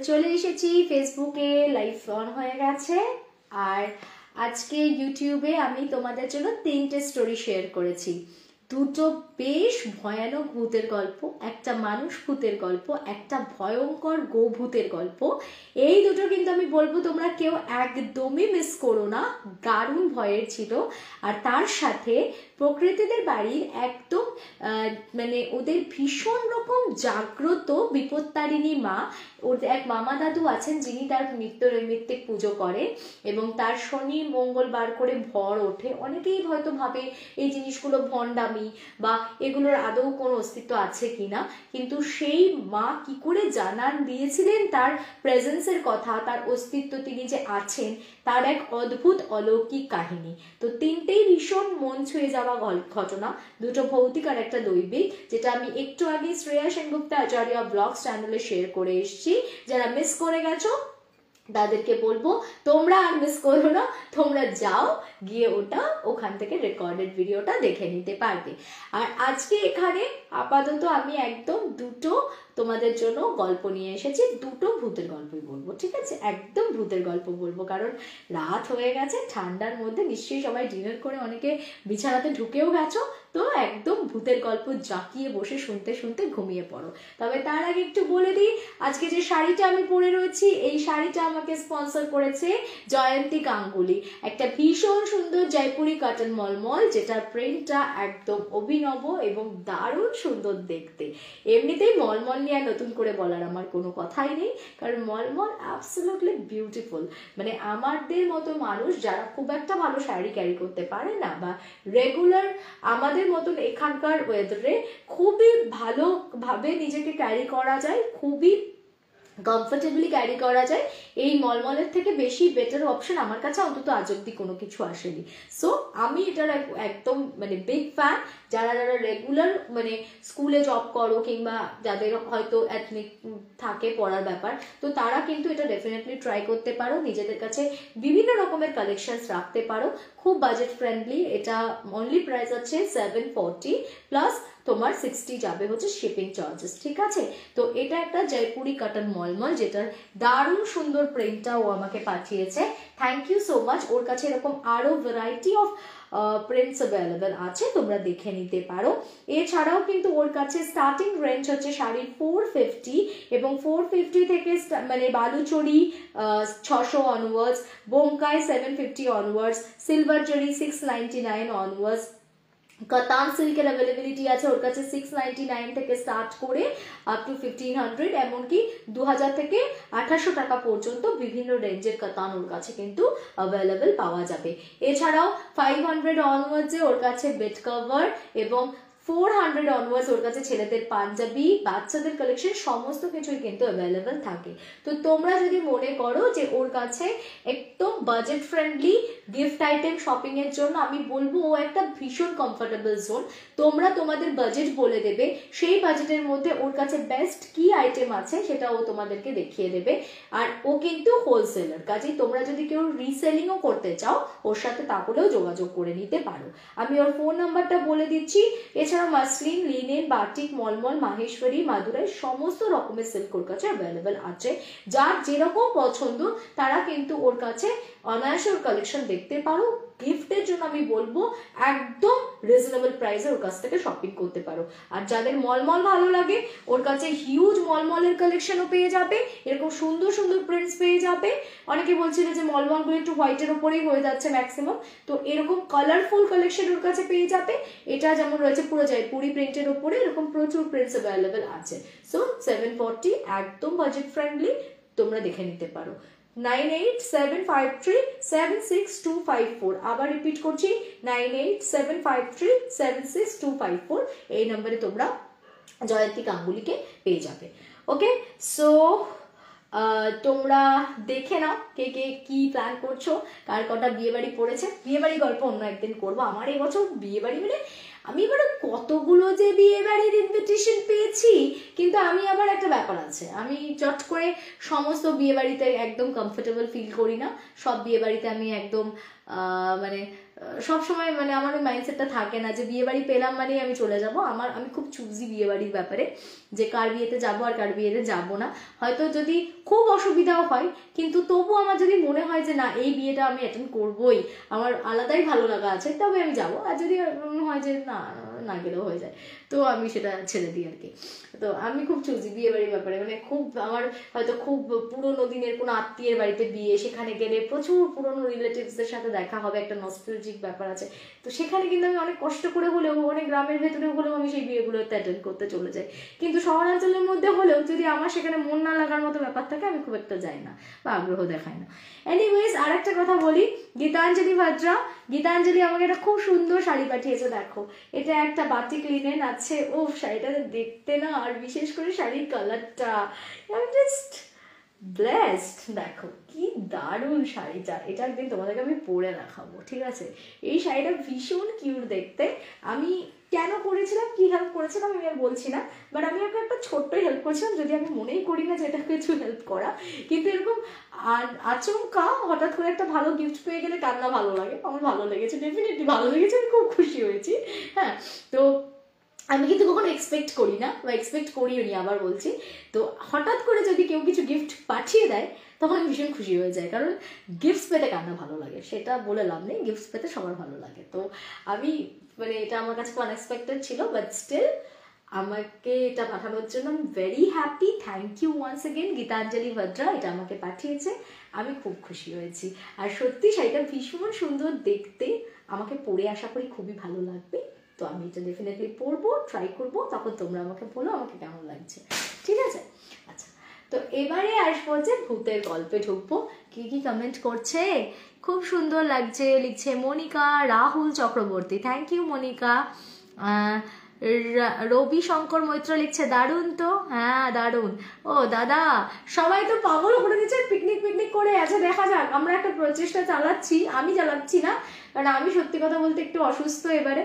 চলে এসেছি ফেসবুকে, লাইভ অন হয়ে গেছে। আর আজকে ইউটিউবে আমি তোমাদের জন্য 3টে স্টোরি শেয়ার করেছি। দুটো বেশ ভয়ানক ভূতের গল্প, একটা মানুষ ভূতের গল্প, একটা ভয়ঙ্কর গোভূতের গল্প। এই দুটো কিন্তু আমি বলবো তোমরা কেউ একদমই মিস করো না, দারুণ ভয়ের ছিল। আর তার সাথে প্রকৃতিদের বাড়ির একদম মানে ওদের ভীষণ রকম জাগ্রত বিপত্তারিণী মা। ওদের এক মামা দাদু আছেন যিনি তার নৈমিত্তিক পুজো করেন এবং তার শনি মঙ্গলবার করে ভর ওঠে। অনেকেই হয়তো ভাবে এই জিনিসগুলো ভণ্ডামি বা এগুলোর আদৌ কোনো অস্তিত্ব আছে কিনা, কিন্তু সেই মা কি করে জানান দিয়েছিলেন তার প্রেজেন্সের কথা, তার অস্তিত্ব, তিনি যে আছেন, তার এক অদ্ভুত অলৌকিক কাহিনী। তো তিনটেই ভীষণ মন ছুঁয়ে যাওয়া ঘটনা, দুটো ভৌতিক আর একটা দৈবিক, যেটা আমি একটু আগে শ্রেয়া সেনগুপ্তা আচার্য ব্লগস চ্যানেলে শেয়ার করে এসেছি। যারা মিস করে গেছো তাদেরকে বলবো তোমরা আর মিস করো না, তোমরা যাও গিয়ে ওখান থেকে রেকর্ডেড ভিডিওটা দেখে নিতে পারবে। আর আজকে এখানে আপাতত আমি একদম দুটো তোমাদের জন্য গল্প নিয়ে এসেছি, দুটো ভূতের গল্পই বলবো, ঠিক আছে? একদম ভূতের গল্প বলবো, কারণ রাত হয়ে গেছে, ঠান্ডার মধ্যে নিশ্চয়ই সবাই ডিনার করে অনেকে বিছানাতে ঢুকেও গেছো, তো একদম ভূতের গল্প জাঁকিয়ে বসে শুনতে শুনতে ঘুমিয়ে পড়ো। তবে তার আগে একটু বলে দিই, আজকে যে শাড়িটা আমি পরে রয়েছি, এই শাড়িটা আমাকে স্পন্সর করেছে জয়ন্তী গাঙ্গুলি। একটা ভীষণ সুন্দর জয়পুরি কটন মলমল, যেটার প্রিন্টটা একদম অভিনব এবং দারুণ সুন্দর দেখতে। এমনিতেই মলমল নিয়ে আর নতুন করে বলার আমার কোনো কথাই নেই, কারণ মলমল অ্যাবসলিউটলি বিউটিফুল। মানে আমাদের মতো মানুষ যারা খুব একটা ভালো শাড়ি ক্যারি করতে পারে না, বা রেগুলার আমাদের মতন এখানকার ওয়েদারে খুবই ভালোভাবে নিজেকে ক্যারি করা যায়, খুবই কমফোর্টেবলি ক্যারি করা যায়, এই মলমলের থেকে বেশি বেটার অপশন আমার কাছে অন্তত আজ অব্দি কোনো কিছু আসেনি। সো আমি এটার একদম মানে বিগ ফ্যান। যারা রেগুলার মানে স্কুলে জব করো কিংবা যাদের হয়তো এথনিক থাকে পড়ার ব্যাপার, তো তারা কিন্তু এটা ডেফিনেটলি ট্রাই করতে পারো, নিজেদের কাছে বিভিন্ন রকমের কালেকশনস রাখতে পারো, খুব বাজেট ফ্রেন্ডলি। এটা অনলি প্রাইস আছে 740 প্লাস তোমার 60 যাবে হচ্ছে শিপিং চার্জেস, ঠিক আছে? তো এটা একটা জয়পুরি কটন মলমল, যেটার দারুণ সুন্দর প্রিন্টটা ও আমাকে পাঠিয়েছে। Thank you so much. ওর কাছে এরকম আরো ভ্যারাইটি অফ প্রিন্টস অ্যাভেলেবেল আছে, তোমরা দেখে নিতে পারো। এছাড়াও কিন্তু ওর কাছে স্টার্টিং রেঞ্জ হচ্ছে শাড়ির 450 এবং 450 থেকে মানে Baluchari 600 onwards, Bomkai 750 onwards, silver জরি 699 অনওয়ার্ডস, কাতান সিল্কের অ্যাভেলেবিলিটি আছে ওর কাছে 699 থেকে স্টার্ট করে আপ টু 1500, এমনকি 2000 থেকে 2800 টাকা পর্যন্ত বিভিন্ন রেঞ্জের কাতান ওর কাছে কিন্তু অ্যাভেলেবেল পাওয়া যাবে। এছাড়াও 500 অনওয়ার্ডসে ওর কাছে বেড কভার এবং 400 অনওয়ার্ডস ওর কাছে ছেলেদের পাঞ্জাবি, বাচ্চাদের কালেকশন সমস্ত কিছুই কিন্তু অ্যাভেলেবেল থাকে। তো তোমরা যদি মনে করো যে ওর কাছে একদম budget friendly gift item shopping এর জন্য, আমি বলবো ও একটা ভীষণ কমফোর্টেবল জোন। তোমরা তোমাদের বাজেট বলে দেবে, সেই বাজেটের মধ্যে ওর কাছে বেস্ট কি আইটেম আছে সেটা ও তোমাদেরকে দেখিয়ে দেবে। আর ও কিন্তু হোলসেলার, কাজেই তোমরা যদি কেউ রিসেলিংও করতে চাও ওর সাথে তাহলেও যোগাযোগ করে নিতে পারো। আমি ওর ফোন নাম্বারটা বলে দিচ্ছি। এছাড়া মাসলিন, লিনেন, বাটিক, মলমল, মাহেশ্বরী, মাদুরাই সমস্ত রকমের সিল্ক ওর কাছে অ্যাভেলেবেল আছে। যার যেরকম পছন্দ তারা কিন্তু ওর কাছে অনায়াসে ওর কালেকশন দেখতে পারো। গিফটের জন্য আমি বলবো একদম রিজনেবল প্রাইসে ওর কাছ থেকে শপিং করতে পারো। আর যাদের মলমল ভালো লাগে ওর কাছে হিউজ মলমলের কালেকশনও পেয়ে যাবে, এরকম সুন্দর সুন্দর প্রিন্টস পেয়ে যাবে। অনেকে বলছিল যে মলমলগুলো একটু হোয়াইটের ওপরেই হয়ে যাচ্ছে ম্যাক্সিমাম, তো এরকম কালারফুল কালেকশন ওর কাছে পেয়ে যাবে। এটা যেমন রয়েছে পুরো জয়পুরি প্রিন্টের ওপরে, এরকম প্রচুর প্রিন্টস অ্যাভেলেবেল আছে। সো 740 একদম বাজেট ফ্রেন্ডলি, তোমরা দেখে নিতে পারো। 9875376254, আবার রিপিট করছি 9875376254, এই নম্বরে তোমরা জয়ন্তী গাঙ্গুলিকে পেয়ে যাবে। ওকে, সো তোমরা দেখে নাও কে কে কি প্ল্যান করছো, কার কটা বিয়ে বাড়ি পড়েছে। বিয়ে বাড়ি গল্প অন্য একদিন করবো। আমার এই বছর বিয়ে বাড়ি মানে আমি এবারে কতগুলো যে বিয়ে বাড়ির ইনভিটেশন পেয়েছি, কিন্তু আমি আবার একটা ব্যাপার আছে, আমি চট করে সমস্ত বিয়ে বাড়িতে একদম কমফোর্টেবল ফিল করি না। সব বিয়ে বাড়িতে আমি একদম মানে সব সময় মানে আমার ওই মাইন্ডসেটটা থাকে না যে বিয়ে বাড়ি পেলাম মানে আমি চলে যাব। আমি খুব চুজি বিয়ে বাড়ির ব্যাপারে, যে কার বিয়েতে যাবো আর কার বিয়েতে যাবো না। হয়তো যদি খুব অসুবিধাও হয়, কিন্তু তবু আমার যদি মনে হয় যে না এই বিয়েটা আমি অ্যাটেন্ড করবোই, আমার আলাদাই ভালো লাগা আছে, তবে আমি যাবো। আর যদি হয় যে না না গেলেও হয়ে যায়, তো আমি সেটা ছেড়ে দিই আর কি। তো আমি খুব চুজি বিয়ে বাড়ির ব্যাপারে, মানে খুব আমার হয়তো খুব পুরোনো দিনের কোনো আত্মীয়ের বাড়িতে বিয়ে, সেখানে গেলে প্রচুর পুরোনো রিলেটিভসদের সাথে দেখা হবে, একটা নস্টালজিক ব্যাপার আছে। তো সেখানে কিন্তু আমি অনেক কষ্ট করে হলেও, অনেক গ্রামের ভেতরে হলেও আমি সেই বিয়েগুলোতে অ্যাটেন্ড করতে চলে যাই। কিন্তু শহরাঞ্চলের মধ্যে হলেও যদি আমার সেখানে মন না লাগার মতো ব্যাপার থাকে, আমি খুব একটা যাই না বা আগ্রহ দেখাই না। এনিওয়েজ, আর একটা কথা বলি, গীতাঞ্জলি ভাদ্রা, গীতাঞ্জলি আমাকে একটা খুব সুন্দর শাড়ি পাঠিয়েছে। দেখো, এটা একটা বাটিক লিনেন আছে। ও শাড়িটা দেখতে না, আর বিশেষ করে শাড়ির কালারটা, আই জাস্ট ব্লেসড। দেখো কি দারুণ শাড়িটা, এটা একদিন তোমাদেরকে আমি পরে দেখাবো, ঠিক আছে? এই শাড়িটা ভীষণ কিউট দেখতে। আমি কেন করেছিলাম, কি হেল্প করেছিলাম আমি আর বলছি না, বাট আমি ওকে একটা ছোট্ট হেল্প করেছিলাম, যদি আমি মনেই করি না যে এটা কিছু হেল্প করা। কিন্তু এরকম আচমকা হঠাৎ করে একটা ভালো গিফট পেয়ে গেলে কার না ভালো লাগে? আমার ভালো লেগেছে, ডেফিনেটলি ভালো লেগেছে, আমি খুব খুশি হয়েছি। হ্যাঁ, তো আমি কিন্তু কখনো এক্সপেক্ট করি না, বা এক্সপেক্ট করিও নি, আবার বলছি। তো হঠাৎ করে যদি কেউ কিছু গিফট পাঠিয়ে দেয়, তখন আমি ভীষণ খুশি হয়ে যাই, কারণ গিফটস পেতে কার না ভালো লাগে, সেটা বলে লাভ নেই, গিফটস পেতে সবার ভালো লাগে। তো আমি মানে এটা আমার কাছে খুব আনএক্সপেক্টেড ছিল, বাট স্টিল আমাকে এটা পাঠানোর জন্য আমি very happy. Thank you once again Gitanjali Bhadra, এটা আমাকে পাঠিয়েছে, আমি খুব খুশি হয়েছি। আর সত্যি শাড়িটা ভীষণ সুন্দর দেখতে, আমাকে পরে আশা করি খুবই ভালো লাগবে। তো আমি এটা ডেফিনেটলি পরবো, ট্রাই করবো, তখন তোমরা আমাকে বলো আমাকে কেমন লাগছে, ঠিক আছে? আচ্ছা, তো এবারে আসবো যে ভূতের গল্পে ঢুকবো। কি কি কমেন্ট করছে, খুব সুন্দর লাগছে, লিখছে মনিকা রাহুল চক্রবর্তী, থ্যাংক ইউ মনিকা। রবি শঙ্কর মৈত্র লিখছে দারুণ তো, হ্যাঁ দারুণ। ও দাদা, সবাই তো পাগল করে দিচ্ছে পিকনিক পিকনিক করে আছে, দেখা যাক, আমরা একটা প্রচেষ্টা চালাচ্ছি, আমি চালাচ্ছি না, কারণ আমি সত্যি কথা বলতে একটু অসুস্থ এবারে।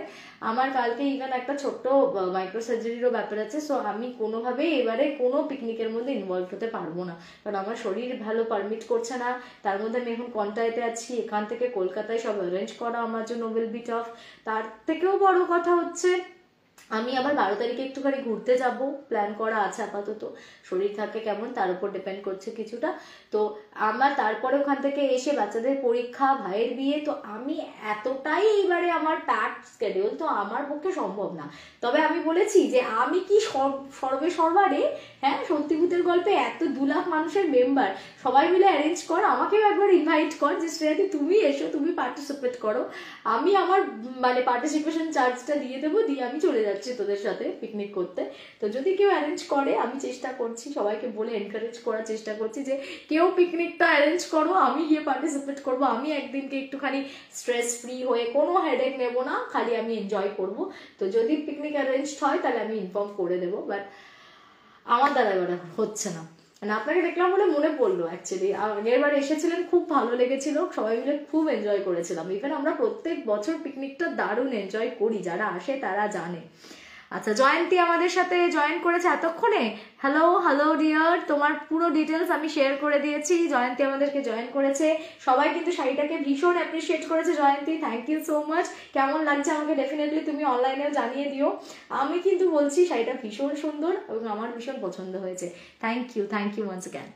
আমার কালকে ইভেন একটা ছোট্ট মাইক্রো সার্জারিরও ব্যাপার আছে, সো আমি কোনোভাবেই এবারে কোনো পিকনিকের মধ্যে ইনভলভ হতে পারবো না, কারণ আমার শরীর ভালো পারমিট করছে না। তার মধ্যে আমি এখন কন্টাইতে আছি, এখান থেকে কলকাতায় সব অ্যারেঞ্জ করা আমার জন্য উইল বি টাফ। তার থেকেও বড় কথা হচ্ছে আমি আবার 12 তারিখে একটুখানি ঘুরতে যাব, প্ল্যান করা আছে আপাতত, শরীর থাকে কেমন তার উপর ডিপেন্ড করছে কিছুটা। তো আমার তারপরে ওখান থেকে এসে বাচ্চাদের পরীক্ষা, ভাইয়ের বিয়ে, তো আমি এতটাই এইবারে আমার প্যাকড স্কেডিউল, তো আমার পক্ষে সম্ভব না। তবে আমি বলেছি যে আমি কি সর্বে সর্বারে, হ্যাঁ, সত্যি ভূতের গল্পে এত 2 লাখ মানুষের মেম্বার, সবাই মিলে অ্যারেঞ্জ কর, আমাকেও একবার ইনভাইট কর যে শ্রেয়াদি তুমি এসো, তুমি পার্টিসিপেট করো, আমি আমার মানে পার্টিসিপেশন চার্জটা দিয়ে দেবো, দিয়ে আমি চলে যাচ্ছি তোদের সাথে পিকনিক করতে। তো যদি কেউ অ্যারেঞ্জ করে, আমি চেষ্টা করছি সবাইকে বলে এনকারেজ করার চেষ্টা করছি যে কেউ পিকনিকটা অ্যারেঞ্জ করো, আমি গিয়ে পার্টিসিপেট করবো, আমি একদিনকে একটুখানি স্ট্রেস ফ্রি হয়ে কোনো হেডেক নেবো না, খালি আমি এনজয় করবো। তো যদি পিকনিক অ্যারেঞ্জ হয় তাহলে আমি ইনফর্ম করে দেবো, বাট আমার দ্বারা এবার হচ্ছে না। মানে আপনাকে দেখলাম বলে মনে পড়লো, অ্যাকচুয়ালি আগেরবার এসেছিলেন, খুব ভালো লেগেছিল, সবাই মিলে খুব এনজয় করেছিলাম। ইভেন আমরা প্রত্যেক বছর পিকনিকটা দারুণ এনজয় করি, যারা আসে তারা জানে। আচ্ছা, জয়ন্তী আমাদের সাথে জয়েন করেছে এতক্ষণে, হ্যালো হ্যালো ডিয়ার, তোমার পুরো ডিটেলস আমি শেয়ার করে দিয়েছি, জয়ন্তী আমাদেরকে জয়েন করেছে। সবাই কিন্তু শাড়িটাকে ভীষণ অ্যাপ্রিসিয়েট করেছে, জয়ন্তী থ্যাংক ইউ সো মাচ। কেমন লাগছে আমাকে ডেফিনেটলি তুমি অনলাইনেও জানিয়ে দিও। আমি কিন্তু বলছি শাড়িটা ভীষণ সুন্দর এবং আমার ভীষণ পছন্দ হয়েছে। থ্যাংক ইউ ওয়ান্স অ্যাগেন,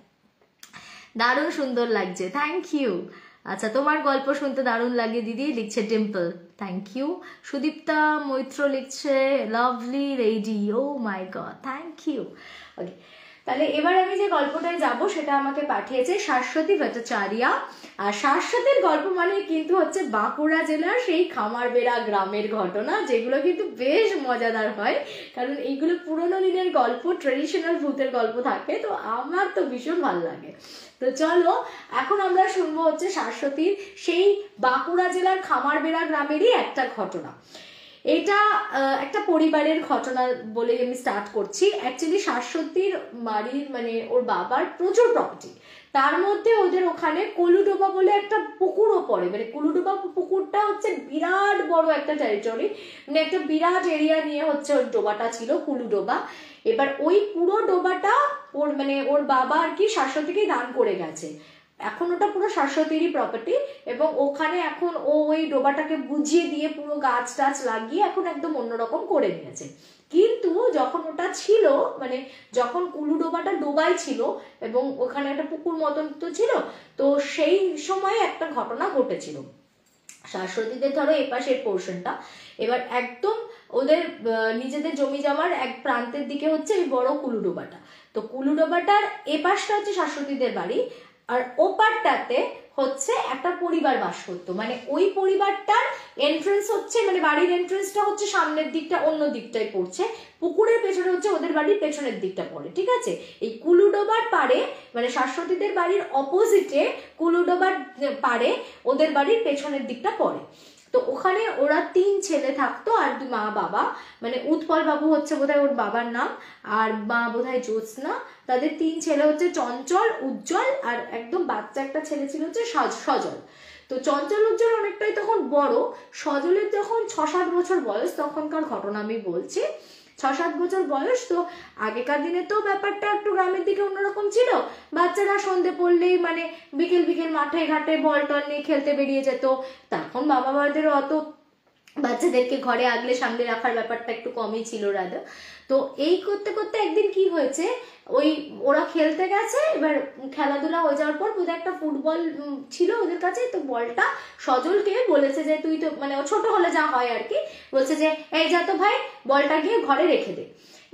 দারুণ সুন্দর লাগছে, থ্যাংক ইউ। আচ্ছা, তোমার গল্প শুনতে দারুণ লাগে দিদি, লিখছে ডিম্পল, থ্যাংক ইউ। সুদীপ্তা মৈত্র লিখছে lovely lady, oh my God, thank you. Okay, তাহলে এবার আমি যে গল্পটায় যাব সেটা আমাকে পাঠিয়েছে শাশ্বতী ভট্টাচার্যা। আর শাশ্বতীর গল্প মানে কিন্তু হচ্ছে বাঁকুড়া জেলার সেই খামারবেড়া গ্রামের ঘটনা, যেগুলো কিন্তু বেশ মজাদার হয়, কারণ এইগুলো পুরোনো দিনের গল্প, ট্রেডিশনাল ভূতের গল্প থাকে, তো আমার তো ভীষণ ভালো লাগে। তো চলো এখন আমরা শুনবো হচ্ছে শাশ্বতীর সেই বাঁকুড়া জেলার খামারবেড়া গ্রামেরই একটা ঘটনা। এটা একটা পরিবারের ঘটনা বলে আমি স্টার্ট করছি। অ্যাকচুয়ালি শাশ্বতীর বাড়ির মানে ওর বাবার প্রচুর প্রপার্টি, তার মধ্যে ওদের ওখানে কলুডোবা বলে একটা পুকুরও পড়ে। মানে কলুডোবা পুকুরটা হচ্ছে বিরাট বড় একটা টেরিটরি, মানে একটা বিরাট এরিয়া নিয়ে হচ্ছে ওর ডোবাটা ছিল, কুলুডোবা। এবার ওই পুরো ডোবাটা ওর মানে ওর বাবা আর কি শাশ্বতীকে দান করে গেছে। এখন ওটা পুরো শাশ্বতীরই প্রপার্টি, এবং ওখানে এখন ও ওই ডোবাটাকে বুঝিয়ে দিয়ে পুরো গাছ টাছ লাগিয়ে এখন একদম অন্যরকম করে নিয়েছে। কিন্তু যখন ওটা ছিল, মানে যখন কুলু ডোবাটা ডোবাই ছিল এবং ওখানে একটা পুকুর মতন তো ছিল, তো সেই সময় একটা ঘটনা ঘটেছিল। শাশ্বতীদের ধরো এপাশের পোর্শনটা, এবার একদম ওদের নিজেদের জমি জমার এক প্রান্তের দিকে হচ্ছে এই বড় কুলু ডোবাটা। তো কুলু ডোবাটার এপাশটা হচ্ছে শাশ্বতীদের বাড়ি, আর ওপারটাতে হচ্ছে একটা পরিবার বাস করতো। মানে ওই পরিবারটার এন্ট্রেন্স হচ্ছে, মানে বাড়ির এন্ট্রেন্সটা হচ্ছে সামনের দিকটা, অন্য দিকটাই পড়ছে, পুকুরের পেছনে হচ্ছে ওদের বাড়ির পেছনের দিকটা পড়ে, ঠিক আছে। এই কুলুডোবার পারে, মানে শাশ্বতীদের বাড়ির অপোজিটে কুলুডোবার পারে ওদের বাড়ির পেছনের দিকটা পড়ে। তো ওখানে ওরা 3 ছেলে থাকতো আর মা বাবা, মানে উৎপল বাবু হচ্ছে বোধহয় ওর বাবার নাম, আর মা বোধহয় জ্যোৎস্না। তাদের 3 ছেলে হচ্ছে চঞ্চল, উজ্জ্বল, আর একদম বাচ্চা একটা ছেলে ছিল হচ্ছে সজল। তো চঞ্চল উজ্জ্বল অনেকটাই তখন বড়, সজলের যখন 6-7 বছর বয়স, তখনকার ঘটনা আমি বলছি। 6-7 বছর বয়স। তো আগেকার দিনে তো ব্যাপারটা একটু গ্রামের দিকে অন্যরকম ছিল, বাচ্চারা সন্ধে পড়লেই মানে বিকেল বিকেল মাঠে ঘাটে বল টল নিয়ে খেলতে বেরিয়ে যেত। তখন বাবা মাদেরও অত বাচ্চাদেরকে ঘরে আগলে সামলে রাখার ব্যাপারটা একটু কমই ছিল রাধা। তো এই করতে করতে একদিন কি হয়েছে, ওই ওরা খেলতে গেছে, এবার খেলাধুলা হয়ে যাওয়ার পর বোধহয় একটা ফুটবল ছিল ওদের কাছে, তো বলটা সজলকে বলেছে যে তুই তো, মানে ও ছোট হলে যা হয় আর কি, বলছে যে এই যা তো ভাই, বলটা গিয়ে ঘরে রেখে দে।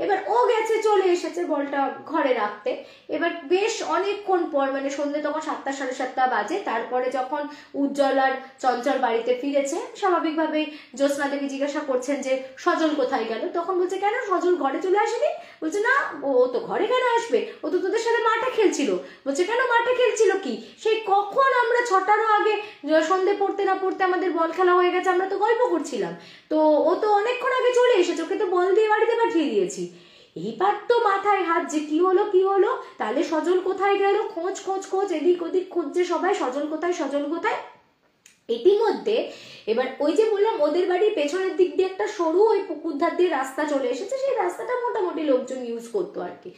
এবার ও গেছে, চলে এসেছে বলটা ঘরে রাখতে। এবার বেশ অনেকক্ষণ পর, মানে সন্ধ্যে তখন 7টা 7:30 বাজে, তারপরে যখন উজ্জ্বল আর চঞ্চল বাড়িতে ফিরেছে, স্বাভাবিকভাবেই জ্যোৎস্না দেবী জিজ্ঞাসা করছেন যে সজল কোথায় গেল। তখন বলছে কেন, সজল ঘরে চলে আসেনি? বলছে না, ও তো ঘরে কেন আসবে, ও তো তোদের সাথে মাঠে খেলছিল। বলছে কেন মাঠে খেলছিল কি, সেই কখন আমরা 6টারও আগে, সন্ধে পড়তে না পড়তে আমাদের বল খেলা হয়ে গেছে, আমরা তো গল্প করছিলাম, তো ও তো অনেকক্ষণ আগে চলে এসেছে, ওকে তো বল দিয়ে বাড়িতে পাঠিয়ে দিয়েছি। এইবার তো মাথায় হাত যে কি হলো কি হলো, তাহলে সজল কোথায় গেল, খোঁজ খোঁজ খোঁজ, এদিক ওদিক খুঁজছে সবাই, সজল কোথায় সজল কোথায়। ইতিমধ্যে এবার ওই যে বললাম ওদের বাড়ির পেছনের দিক দিয়ে একটা সরু ওই পুকুর ধার দিয়ে রাস্তা চলে এসেছে, সেই রাস্তাটা মোটামুটি লোকজন ইউজ করতো আর কি।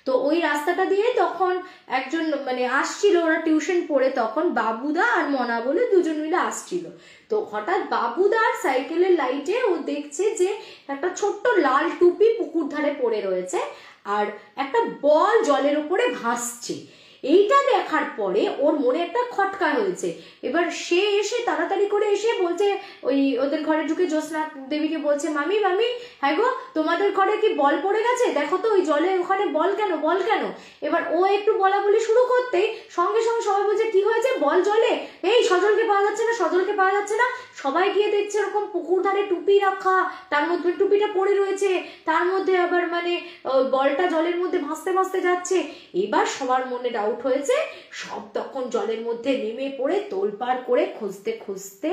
তো ওই রাস্তাটা দিয়ে তখন একজন মানে আসছিল, ওরা টিউশন পড়ে তখন, বাবুদা আর মনা বলে দুজন মিলে আসছিল। তো হঠাৎ বাবুদার সাইকেলের লাইটে ও দেখছে যে একটা ছোট্ট লাল টুপি পুকুর ধারে পড়ে রয়েছে, আর একটা বল জলের উপরে ভাসছে। এইটা দেখার পরে ওর মনে একটা খটকা হয়েছে। এবার সে এসে তাড়াতাড়ি করে এসে বলছে, ওই ওদের ঘরে ঢুকে জ্যোৎস্না দেবীকে বলছে, মামি মামি, হ্যাঁ গো তোমাদের ঘরে কি বল পড়ে গেছে, দেখো তো ওই জলে ওখানে বল কেন বল কেন। এবার ও একটু বলা বলি শুরু করতেই সঙ্গে সঙ্গে সবাই বলছে কি হয়েছে, বল জলে, এই সজলকে পাওয়া যাচ্ছে না, সজলকে পাওয়া যাচ্ছে না। সবাই গিয়ে দেখছে এরকম পুকুর ধারে টুপি রাখা, তার মধ্যে টুপিটা পড়ে রয়েছে, তার মধ্যে আবার মানে বলটা জলের মধ্যে ভাসতে ভাসতে যাচ্ছে। এবার সবার মনে ডাউট হয়েছে, সব তখন জলের মধ্যে নেমে পড়ে তোলপাড় করে খুঁজতে খুঁজতে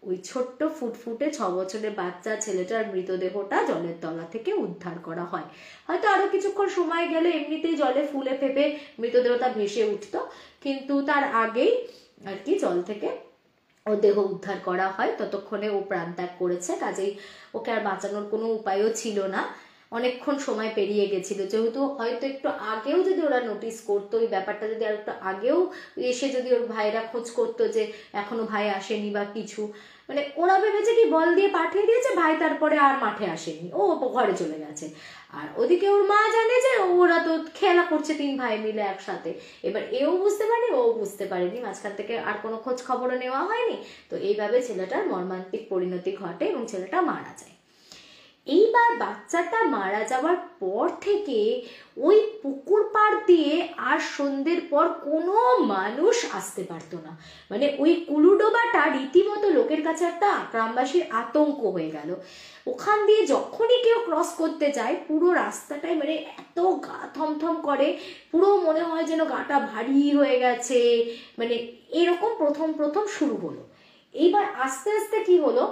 ওই ছোট্ট ফুটফুটে 6 বছরের বাচ্চা ছেলেটার মৃতদেহটা জলের তলা থেকে উদ্ধার করা হয়। হয়তো আরো কিছুক্ষণ সময় গেলে এমনিতেই জলে ফুলে ফেপে মৃতদেহটা ভেসে উঠতো, কিন্তু তার আগেই আর কি জল থেকে ও দেহ উদ্ধার করা হয়। ততক্ষণে ও প্রাণ ত্যাগ করেছে, কাজেই ওকে আর বাঁচানোর কোনো উপায়ও ছিল না, অনেকক্ষণ সময় পেরিয়ে গেছিল। যেহেতু হয়তো একটু আগেও যদি ওরা নোটিস করতো এই ব্যাপারটা, যদি আর একটু আগেও এসে যদি ওর ভাইরা খোঁজ করতো যে এখনো ভাই আসেনি বা কিছু, মানে ওরা ভেবেছে কি বল দিয়ে পাঠিয়ে দিয়েছে ভাই, তারপরে আর মাঠে আসেনি, ও ঘরে চলে গেছে। আর ওদিকে ওর মা জানে যে ওরা তো খেলা করছে 3 ভাই মিলে একসাথে। এবার এও বুঝতে পারেনি, ও বুঝতে পারেনি, মাঝখান থেকে আর কোনো খোঁজ খবরও নেওয়া হয়নি। তো এইভাবে ছেলেটার মর্মান্তিক পরিণতি ঘটে এবং ছেলেটা মারা যায়। এইবার বাচ্চাটা মারা যাওয়ার পর থেকে ওই পুকুর পাড় দিয়ে আর সন্ধ্যের পর কোনো মানুষ আসতে পারতো না। মানে ওই কুলুডোবাটা রীতিমতো লোকের কাছে একটা গ্রামবাসীর আতঙ্ক হয়ে গেল। ওখান দিয়ে যখনই কেউ ক্রস করতে যায় পুরো রাস্তাটায় মানে এত গা থমথম করে, পুরো মনে হয় যেন গাটা ভারী হয়ে গেছে, মানে এরকম প্রথম প্রথম শুরু হলো। এইবার আস্তে আস্তে কি হলো,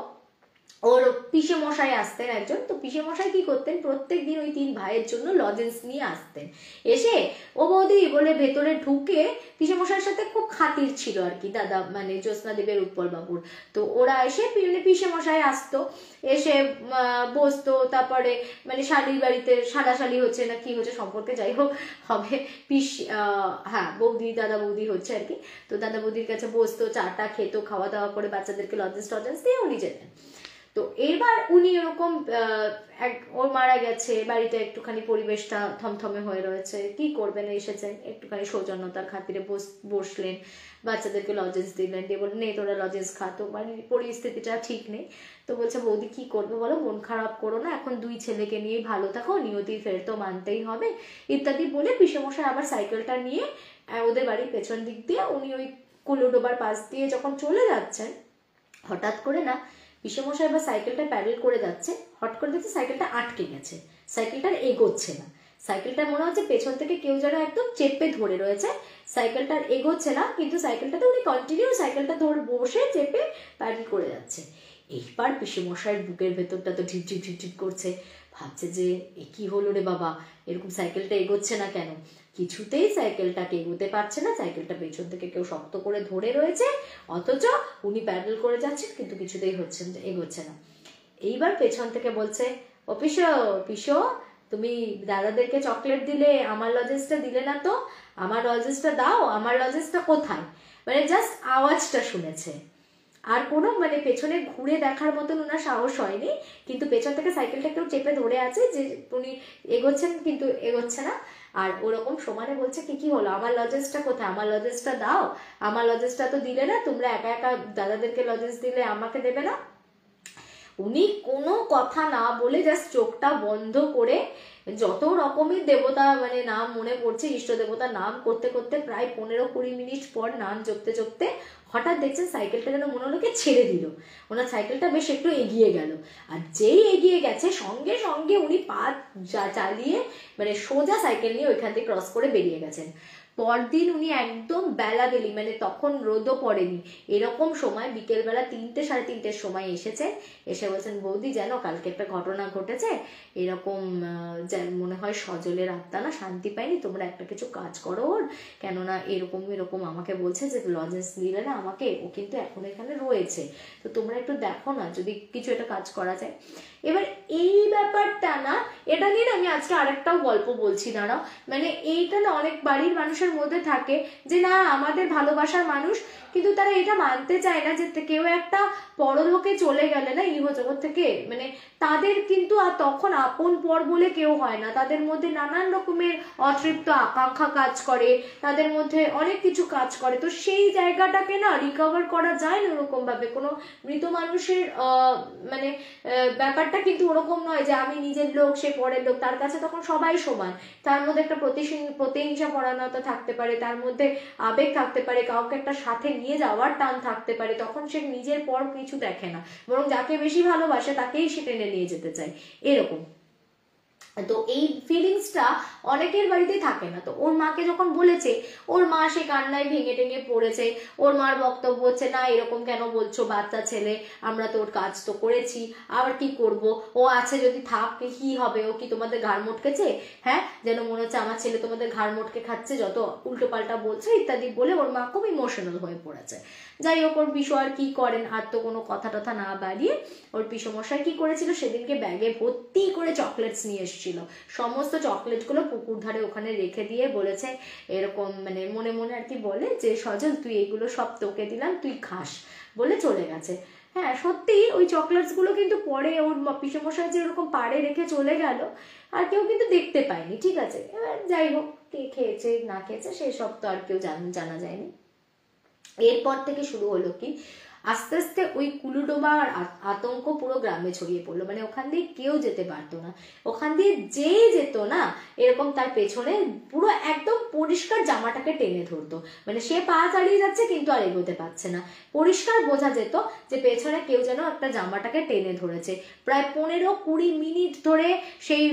ওর পিসে মশাই আসতেন একজন, তো পিসে মশাই কি করতেন, প্রত্যেক দিন ওই 3 ভাইয়ের জন্য লজেন্স নিয়ে আসতেন। এসে ও বৌদি বলে ভেতরে ঢুকে, পিসে মশাইয়ের সাথে খুব খাতির ছিল আর কি দাদা মানে জ্যোৎস্না দেবের উৎপল বাবুর। তো ওরা এসে পিসে মশাই আসতো, এসে বসতো, তারপরে মানে শালির বাড়িতে সাদাশালি হচ্ছে না কি হচ্ছে সম্পর্কে যাই হোক হবে, হ্যাঁ বৌদি দাদা বৌদি হচ্ছে আর কি। তো দাদা বৌদির কাছে বসতো, চাটা খেতো, খাওয়া দাওয়া করে বাচ্চাদেরকে লজেন্স টজেন্স দিয়ে উনি যেতেন। তো এবার উনি এরকম ওর মারা গেছে, বাড়িতে একটুখানি পরিবেশটা থমথমে হয়ে রয়েছে, কি করবেন, এসেছেন একটুখানি সৌজন্যতার খাতিরে বসলেন, বাচ্চাদেরকে লজেন্স দিলেন, দিয়ে বললেন নেই তোরা লজেন্স খা, তো মানে পরিস্থিতিটা ঠিক নেই। তো বলছে বৌদি কি করবে বলো, মন খারাপ করো না, এখন 2 ছেলেকে নিয়ে ভালো থাকো, নিয়তি ফের তো মানতেই হবে ইত্যাদি বলে পিসেমশাই আবার সাইকেলটা নিয়ে ওদের বাড়ির পেছন দিক দিয়ে উনি ওই কুলুডোবার পাশ দিয়ে যখন চলে যাচ্ছেন, হঠাৎ করে না পিসেমশাই এবার সাইকেলটা প্যাডেল করে যাচ্ছে, হট করে দেখছে সাইকেলটা আটকে গেছে, সাইকেলটার এগোচ্ছে না, সাইকেলটা মনে হচ্ছে পেছন থেকে কেউ যেন একদম চেপে ধরে রয়েছে, সাইকেলটার এগোচ্ছে না, কিন্তু সাইকেলটাতে উনি কন্টিনিউ সাইকেলটা ধরে বসে চেপে প্যাডেল করে যাচ্ছে। এইবার পিসেমশাইয়ের বুকের ভেতরটা তো ঢিপ ঢিপ ঢিপ ঢিপ করছে, ভাবছে যে এ কি হলো রে বাবা, এরকম সাইকেলটা এগোচ্ছে না কেন, কিছুতেই সাইকেলটাকে এগোতে পারছে না, সাইকেলটা পেছন থেকে কেউ শক্ত করে ধরে রয়েছে, অথচ উনি প্যাডেল করে যাচ্ছেন কিন্তু কিছুতেই হচ্ছে না, এগোচ্ছে না। এইবার পেছন থেকে বলছে ও পিসো পিসো, তুমি দাদাদেরকে চকলেট দিলে, আমার লজেন্সটা দিলে না তো, আমার লজেন্সটা দাও, আমার লজেন্সটা কোথায়, মানে জাস্ট আওয়াজটা শুনেছে, আর কোনো মানে পেছনে ঘুরে দেখার মতন ওনার সাহস হয়নি, কিন্তু পেছন থেকে সাইকেলটা কেউ চেপে ধরে আছে যে উনি এগোচ্ছেন কিন্তু এগোচ্ছে না, আর ওরকম সমানে বলছে কি হলো, আমার লজেন্সটা কোথায়, আমার লজেন্সটা দাও, আমার লজেন্সটা তো দিলে না, তোমরা একা একা দাদাদেরকে লজেন্স দিলে আমাকে দেবে না। উনি কোনো কথা না বলে জাস্ট চোখটা বন্ধ করে যত রকমের দেবতা মানে নাম মনে পড়ছে, ইষ্ট দেবতার নাম করতে করতে প্রায় 15-20 মিনিট পর নাম জপতে জপতে হঠাৎ দেখছেন সাইকেলটা যেন মনে হলো ছেড়ে দিল, ওনার সাইকেলটা বেশ একটু এগিয়ে গেল, আর যেই এগিয়ে গেছে সঙ্গে সঙ্গে উনি পা চালিয়ে মানে সোজা সাইকেল নিয়ে ওইখান থেকে ক্রস করে বেরিয়ে গেছেন। পরদিন উনি একদম বেলাবেলি মানে তখন রোদও পড়েনি, এরকম সময় বিকেলবেলা 3-3:30 সময় এসেছেন, এসে বলছেন বৌদি জানো কালকে একটা ঘটনা ঘটেছে, এরকম মনে হয় সজলের আত্মা না শান্তি পায়নি, তোমরা একটা কিছু কাজ করো ওর, কেননা এরকম এরকম আমাকে বলছে যে লজেন্স দিলে না আমাকে, ও কিন্তু এখন এখানে রয়েছে, তো তোমরা একটু দেখো না যদি কিছু একটা কাজ করা যায়। এবার এই ব্যাপারটা না, এটা নিয়ে আমি আজকে আরেকটাও গল্প বলছি দাঁড়াও, মানে এইটা না অনেক বাড়ির মানুষের মধ্যে থাকে যে না আমাদের ভালোবাসার মানুষ, কিন্তু তারা এটা মানতে চায় না যে কেউ একটা পরলোকে চলে গেলে না ইহজগৎ থেকে, মানে তাদের কিন্তু আর তখন আপন পর বলে কেউ হয় না, তাদের মধ্যে নানান রকমের অতৃপ্ত আকাঙ্ক্ষা কাজ করে, তাদের মধ্যে অনেক কিছু কাজ করে, তো সেই জায়গাটাকে না রিকভার করা যায় না ওরকম ভাবে। কোনো মৃত মানুষের মানে ব্যাপারটা কিন্তু ওরকম নয় যে আমি নিজের লোক সে পরের লোক, তার কাছে তখন সবাই সমান, তার মধ্যে একটা প্রতিহিংসা পরায়ণতা থাকতে পারে, তার মধ্যে আবেগ থাকতে পারে, কাউকে একটা সাথে নিয়ে যাওয়ার টান থাকতে পারে, তখন সে নিজের পর কিছু দেখে না, বরং যাকে বেশি ভালোবাসে তাকেই সে টেনে নিয়ে যেতে চায় এরকম। তো এই ফিলিংসটা অনেকের বাড়িতে থাকে না। তো ওর মাকে যখন বলেছে, ওর মা সে কান্নায় ভেঙে টেঙে পড়েছে, ওর মার বক্তব্য হচ্ছে না এরকম কেন বলছো, বাচ্চা ছেলে, আমরা তো ওর কাজ তো করেছি, আবার কি করব, ও আছে যদি থাক কি হবে, ও কি তোমাদের ঘাড় মটকেছে, হ্যাঁ যেন মনে হচ্ছে আমার ছেলে তোমাদের ঘাড় মটকে খাচ্ছে, যত উল্টো পাল্টা বলছে ইত্যাদি বলে ওর মা খুব ইমোশনাল হয়ে পড়েছে। যাই হোক ওর পিসো আর কি করেন, আর তো কোনো কথা টথা না বাড়িয়ে ওর পিসোমশাই কি করেছিল, সেদিনকে ব্যাগে ভর্তি করে চকলেটস নিয়ে এসেছিল, সমস্ত চকলেটগুলো পুকুর ধারে ওখানে রেখে দিয়ে বলেছে এরকম মানে মনে মনে আর কি বলে যে সজল তুই এগুলো সব তোকে দিলাম তুই খাস, বলে চলে গেছে। হ্যাঁ সত্যি ওই চকলেটস গুলো কিন্তু পরে ওর পিসেমশাই যে ওরকম পাড়ে রেখে চলে গেল আর কেউ কিন্তু দেখতে পায়নি, ঠিক আছে, এবার যাই হোক কে খেয়েছে না খেয়েছে সেই সব তো আর কেউ জানা যায়নি। এরপর থেকে শুরু হলো কি আস্তে আস্তে ওই কুলুডোবার আতঙ্ক পুরো গ্রামে ছড়িয়ে পড়লো, মানে ওখান দিয়ে কেউ যেতে পারতো না, ওখান দিয়ে যেই যেত না এরকম তার পেছনে পুরো একদম পরিষ্কার জামাটাকে টেনে ধরতো, মানে সে পা চালিয়ে যাচ্ছে কিন্তু আর এগোতে পারছে না, পরিষ্কার বোঝা যেত যে পেছনে কেউ যেন একটা জামাটাকে টেনে ধরেছে। প্রায় 15-20 মিনিট ধরে সেই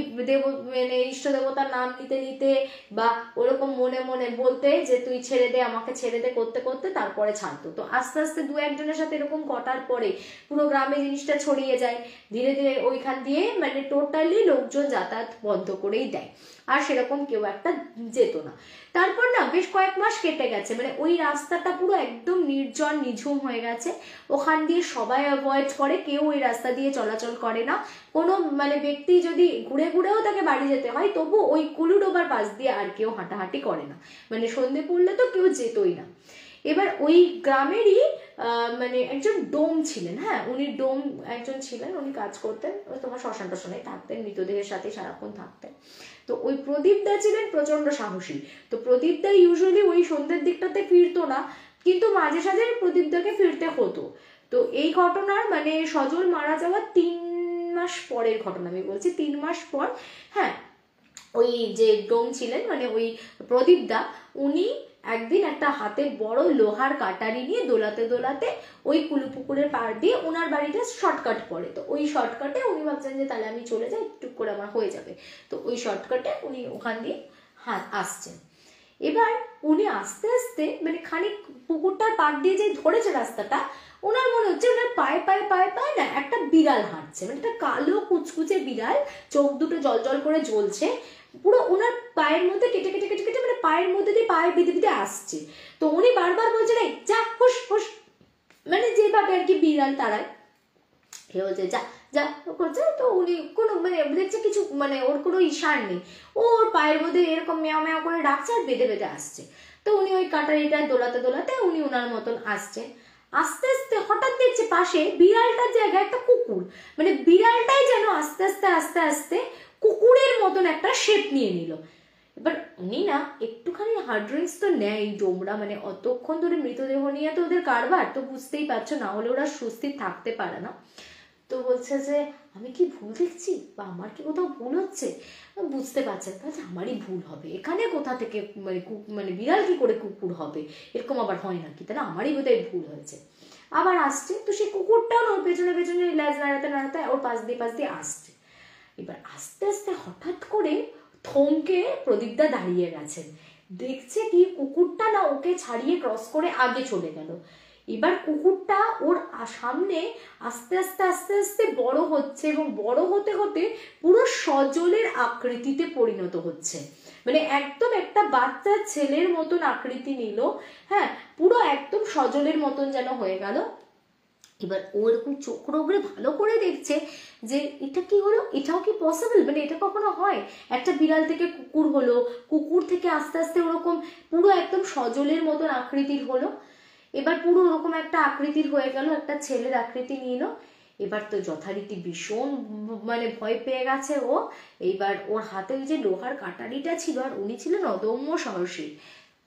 মানে ইষ্ট দেবতার নাম নিতে নিতে বা ওরকম মনে মনে বলতে যে তুই ছেড়ে দে আমাকে ছেড়ে দে করতে করতে তারপরে ছাড়তো। তো আস্তে আস্তে 2-1 জনের সাথে এরকম কটার পরে পুরো গ্রামে জিনিসটা ছড়িয়ে যায়, ধীরে ধীরে ওইখান দিয়ে মানে টোটালি লোকজন যাতায়াত বন্ধ করেই দেয়, আর সেরকম কেউ একটা যেত না। তারপর না বেশ কয়েক মাস কেটে গেছে, মানে ওই রাস্তাটা পুরো একদম নির্জন নিঝুম হয়ে গেছে, ওখান দিয়ে সবাই অ্যাভয়েড করে, কেউ ওই রাস্তা দিয়ে চলাচল করে না। কোনো মানে ব্যক্তি যদি ঘুরে ঘুরেও তাকে বাড়ি যেতে হয় তবু ওই কুলুডোবার পাশ দিয়ে আর কেউ হাঁটাহাঁটি করে না, মানে সন্ধে পড়লে তো কেউ যেতই না। এবার ওই গ্রামেরই মানে একজন ডোম ছিলেন, হ্যাঁ উনি ডোম একজন ছিলেন, উনি কাজ করতেন ওই তোমার শ্মশান টশানে থাকতেন, মৃতদেহের সাথে সারাক্ষণ থাকতেন। তো ওই প্রদীপ দা ছিলেন প্রচন্ড সাহসী। তো প্রদীপ দা ইউজুয়ালি ওই সন্ধ্যের দিকটাতে ফিরতো না, কিন্তু মাঝে সাঝে প্রদীপ দাকে ফিরতে হতো। তো এই ঘটনার মানে সজল মারা যাওয়ার 3 মাস পরের ঘটনা আমি বলছি, 3 মাস পর, হ্যাঁ ওই যে ডোম ছিলেন মানে ওই প্রদীপ দা, উনি একদিন একটা হাতে বড় লোহার কাটারি নিয়ে দোলাতে দোলাতে ওই কুলুপুকুরের পাড় দিয়ে ওনার বাড়িটা শর্টকাট পড়ে, তো ওই শর্টকাটে উনি ভাবছেন যে তাহলে আমি চলে যাই, টুক করে আমার হয়ে যাবে। তো ওই শর্টকাটে উনি ওখান দিয়ে আসছেন। এবার উনি আস্তে আস্তে মানে খানিক পুকুরটার পাড় দিয়ে যে ধরেছে রাস্তাটা, ওনার মনে হচ্ছে ওনার পায়ে পায়ে পায়ে পায়ে না একটা বিড়াল হাঁটছে, মানে একটা কালো কুচকুচে বিড়াল, চোখ দুটো জল জল করে জ্বলছে, পুরো ওনার পায়ের মধ্যে কেটে কেটে কেটে কেটে মানে পায়ের মধ্যে দিয়ে পায়ে বিধে বিধে আসছে। তো উনি বারবার বলছেন এই যা হুস হুস, মানে যেভাবে আর কি বিড়াল তারায়, কেউ বলছে যা যা করছে। তো উনি কোনো মানে দেখছে কিছু মানে ওর কোনো ইশার নেই, ওর পায়ের মধ্যে এরকম মেয়া মেয়া করে ডাকছে আর বেঁধে বেঁধে আসছে। তো উনি ওই কাটারিটা দোলাতে দোলাতে উনি ওনার মতন আসছে, আস্তে আস্তে হঠাৎ দেখছে পাশে বিড়ালটার জায়গায় একটা কুকুর, মানে বিড়ালটাই যেন আস্তে আস্তে আস্তে আস্তে কুকুরের মতন একটা শেপ নিয়ে নিল। এবার উনি না একটুখানি হার্ড ড্রিঙ্কস তো নেয় ডোমরা, মানে অতক্ষণ ধরে মৃতদেহ নিয়ে তো ওদের কারবার, তো বুঝতেই পারছো, না হলে ওরা সুস্থির থাকতে পারে না। তো বলছে যে আমি কি ভুল দেখছি বা আমার কি কোথাও ভুল হচ্ছে, বুঝতে পারছেন তাহলে আমারই ভুল হবে, এখানে কোথা থেকে মানে মানে বিড়াল কি করে কুকুর হবে, এরকম আবার হয় নাকি, তাহলে আমারই বোধহয় ভুল হয়েছে। আবার আসছে, তো সেই কুকুরটাও ওর পেছনে পেছনে লেজ নাড়াতে নাড়াতে ওর পাশ দিয়ে আসছে। এবার আস্তে আস্তে হঠাৎ করে থমকে প্রদীপদা দাঁড়িয়ে গেছেন, দেখছে কি কুকুরটা না ওকে ছাড়িয়ে ক্রস করে আগে চলে গেল। এবার কুকুরটা ওর সামনে আস্তে আস্তে আস্তে আস্তে বড় হচ্ছে এবং বড় হতে হতে পুরো সজলের আকৃতিতে পরিণত হচ্ছে, মানে একদম একটা বাচ্চা ছেলের মতন আকৃতি নিল, হ্যাঁ পুরো একদম সজলের মতন যেন হয়ে গেল। এবার ও এরকম চোখ রোগড়ে ভালো করে দেখছে যে এটা কি হলো, এটাও কি পসিবল, মানে এটা কখনো হয়, একটা বিড়াল থেকে কুকুর হলো, কুকুর থেকে আস্তে আস্তে ওরকম পুরো একদম সজলের মতন আকৃতির হলো। এবার পুরো ওরকম একটা আকৃতির হয়ে গেল, একটা ছেলের আকৃতি নিল। এবার তো যথারীতি ভীষণ মানে ভয় পেয়ে গেছে ও। এইবার ওর হাতে ওই যে লোহার কাটারিটা ছিল, আর উনি ছিলেন অদম্য সাহসী।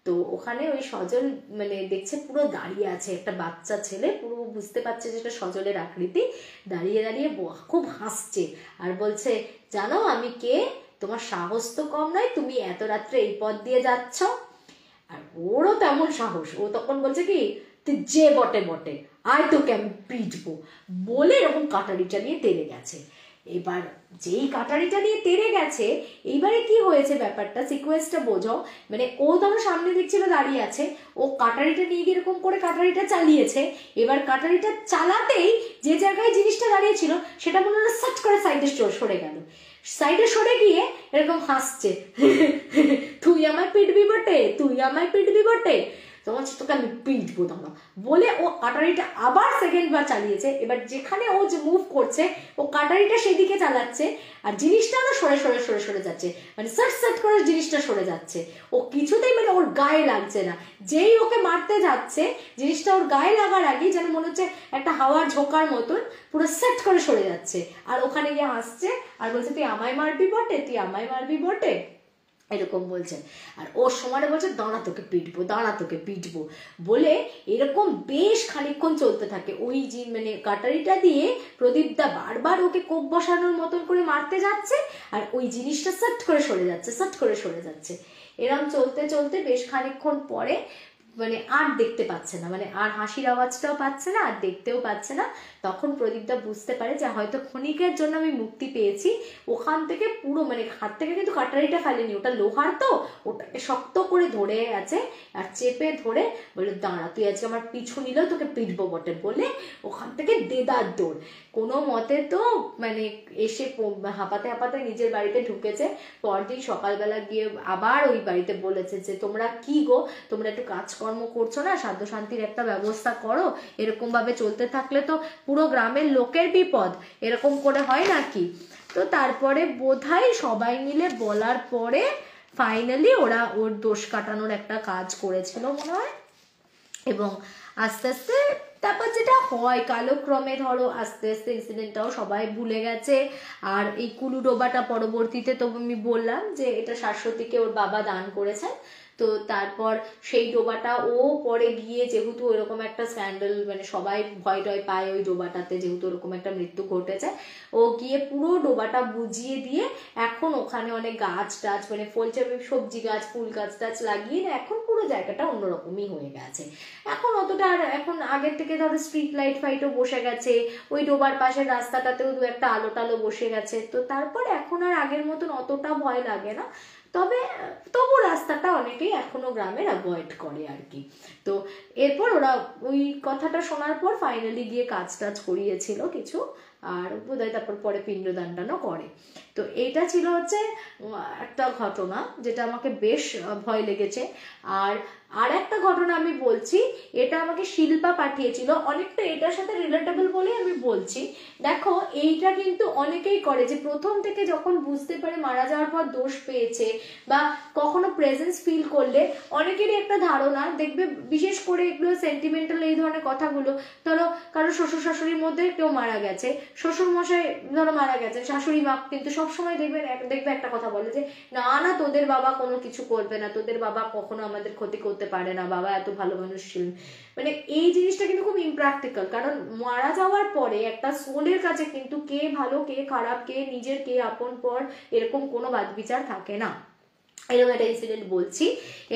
তো ওখানে ওই সজল মানে দেখছে পুরো দাঁড়িয়ে আছে, একটা বাচ্চা ছেলে, পুরো বুঝতে পারছে যেটা সজলের আকৃতি, দাঁড়িয়ে দাঁড়িয়ে খুব হাসছে আর বলছে জানো আমি কে, তোমার সাহস তো কম নয়, তুমি এত রাত্রে এই পথ দিয়ে যাচ্ছ। আর ওরও তেমন সাহস, ও তখন বলছে কি তুই যে বটে বটে আয় তোকে আমি পিটবো, বলে এরকম কাটারিটা নিয়ে তেড়ে গেছে। এবার যেই কাটারিটা নিয়ে তেড়ে গেছে, এইবারে কি হয়েছে ব্যাপারটা সিকোয়েন্সটা বোঝো, মানে ও তখন সামনে দেখছিল দাঁড়িয়ে আছে, ও কাটারিটা নিয়ে গিয়ে এরকম করে কাটারিটা চালিয়েছে। এবার কাটারিটা চালাতেই যে জায়গায় জিনিসটা দাঁড়িয়ে ছিল সেটা মনে হলো সাট করে সাইডে সরে গেল, সাইডে সরে গিয়ে এরকম হাসছে তুই আমায় পিটবি বটে, তুই আমায় পিটবি বটে, তোমার তোকে আমি পিটবো দাঁড়া, বলে ও কাটারিটা আবার সেকেন্ড বার চালিয়েছে। এবার যেখানে ও যে মুভ করছে ও কাটারিটা সেদিকে চালাচ্ছে, আর জিনিসটা না সরে সরে সরে সরে যাচ্ছে, মানে সাট সাট করে জিনিসটা সরে যাচ্ছে, ও কিছুতেই মানে ওর গায়ে লাগছে না। যেই ওকে মারতে যাচ্ছে জিনিসটা ওর গায়ে লাগার আগেই যেন মনে হচ্ছে একটা হাওয়ার ঝোঁকার মতন পুরো সেট করে সরে যাচ্ছে, আর ওখানে গিয়ে হাসছে আর বলছে তুই আমায় মারবি বটে, তুই আমায় মারবি বটে, এরকম বলছে। আর ওর সময় বলছে দাঁড়া তোকে পিটবো, দাঁড়া তোকে পিটবো, বলে এরকম বেশ খানিকক্ষণ চলতে থাকে। ওই যে মানে কাটারিটা দিয়ে প্রদীপদা বারবার ওকে কোপ বসানোর মতন করে মারতে যাচ্ছে, আর ওই জিনিসটা সাট করে সরে যাচ্ছে, সাট করে সরে যাচ্ছে। এরকম চলতে চলতে বেশ খানিকক্ষণ পরে মানে আর দেখতে পাচ্ছে না, মানে আর হাসির আওয়াজটাও পাচ্ছে না আর দেখতেও পাচ্ছে না। তখন প্রদীপদা বুঝতে পারে যে হয়তো ক্ষণিকের জন্য আমি মুক্তি পেয়েছি। ওখান থেকে পুরো মানে হাত থেকে কিন্তু কাটারিটা ফেলেনি, ওটা লোহার তো, ওটাকে শক্ত করে ধরে আছে আর চেপে ধরে বলে দাঁড়া তুই আজকে আমার পিছু নিলেও তোকে পিটবো বটে বলে ওখান থেকে দেদার দৌড়। কোনো মতে তো মানে এসে হাঁপাতে হাঁপাতে নিজের বাড়িতে ঢুকেছে। পরদিন সকালবেলা গিয়ে আবার ওই বাড়িতে বলেছে যে তোমরা কি গো, তোমরা একটু কাজকর্ম করছো না, সাধ্য শান্তির একটা ব্যবস্থা করো, এরকম ভাবে চলতে থাকলে তো পুরো গ্রামের লোকের বিপদ, এরকম করে হয় নাকি। তো তারপরে বোধহয় সবাই মিলে বলার পরে ফাইনালি ওরা ওর দোষ কাটানোর একটা কাজ করেছিল মনে হয়। এবং আস্তে আস্তে তারপর যেটা হয় কালক্রমে ধরো আস্তে আস্তে ইনসিডেন্টটাও সবাই ভুলে গেছে। আর এই কুলু ডোবাটা পরবর্তীতে তো আমি বললাম যে এটা শাশ্বতীকে ওর বাবা দান করেছেন। তো তারপর সেই ডোবাটা ও পরে গিয়ে যেহেতু ওইরকম একটা স্ক্যান্ডাল মানে সবাই ভয় টয় পায় ওই ডোবাটাতে, যেহেতু ওরকম একটা মৃত্যু ঘটেছে, ও গিয়ে পুরো ডোবাটা বুঝিয়ে দিয়ে এখন ওখানে অনেক গাছ টাছ মানে ফলছে সবজি গাছ ফুল গাছ টাছ লাগিয়ে এখন পুরো জায়গাটা অন্যরকমই হয়ে গেছে। এখন অতটা আর এখন আগের থেকে ধরো স্ট্রিট লাইট ফাইটও বসে গেছে, ওই ডোবার পাশের রাস্তাটাতেও দু একটা আলো টালো বসে গেছে। তো তারপর এখন আর আগের মতন অতটা ভয় লাগে না, তবে তবু রাস্তাটা অনেকেই এখনো গ্রামের অ্যাভয়েড করে আর কি। তো এরপর ওরা ওই কথাটা শোনার পর ফাইনালি গিয়ে কাজ টাজ করিয়েছিল কিছু, আর বোধহয় তারপর পরে পিণ্ডদান টানও করে। তো এইটা ছিল হচ্ছে একটা ঘটনা যেটা আমাকে বেশ ভয় লেগেছে। আর একটা ঘটনা আমি বলছি, এটা আমাকে শিল্পা পাঠিয়েছিল, অনেকটা এটার সাথে রিলেটেবল বলেই আমি বলছি। দেখো এইটা কিন্তু অনেকেই করে যে প্রথম থেকে যখন বুঝতে পারে মারা যাওয়ার পর দোষ পেয়েছে বা কখনো প্রেজেন্স ফিল করলে অনেকেরই একটা ধারণা দেখবে, বিশেষ করে এগুলো সেন্টিমেন্টাল এই ধরনের কথাগুলো, ধরো কারো শ্বশুর শাশুড়ির মধ্যে কেউ মারা গেছে, শ্বশুর মশাই ধরো মারা গেছে, শাশুড়ি মা কিন্তু সবসময় দেখবে একটা কথা বলে যে না না তোদের বাবা কোনো কিছু করবে না, তোদের বাবা কখনো আমাদের ক্ষতি করতে পারে না, বাবা এত ভালো মানুষ ছিলেন। মানে এই জিনিসটা কিন্তু খুব ইমপ্র্যাকটিক্যাল, কারণ মারা যাওয়ার পরে একটা সোলের কাছে কিন্তু কে ভালো কে খারাপ, কে নিজের কে আপন পর এরকম কোনো বাদ বিচার থাকে না। এরকম একটা ইনসিডেন্ট বলছি,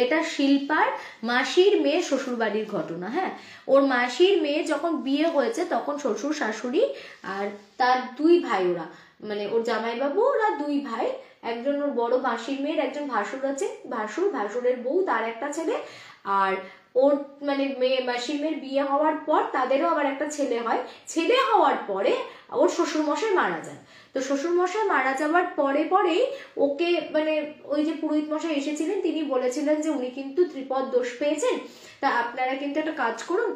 এটা শিল্পার মাসির মেয়ে শ্বশুর বাড়ির ঘটনা। হ্যাঁ, ওর মাসির মেয়ে যখন বিয়ে হয়েছে তখন শ্বশুর শাশুড়ি আর তার দুই ভাই, ওরা মানে ওর জামাইবাবু ওরা দুই ভাই, একজন ওর বড় মাসির মেয়ের একজন ভাসুর আছে, ভাসুরের বউ তার একটা ছেলে, আর ওর মানে মাসির মেয়ের বিয়ে হওয়ার পর তাদেরও আবার একটা ছেলে হয়। ছেলে হওয়ার পরে ওর শ্বশুরমশাই মারা যান। তো শ্বশুরমশাই মারা যাওয়ার পরেই ওকে মানে ওই যে পুরোহিত মশাই এসেছিলেন তিনি বলেছিলেন যে উনি কিন্তু ত্রিপদ দোষ পেয়েছেন, তা আপনারা কিন্তু একটা কাজ করুন,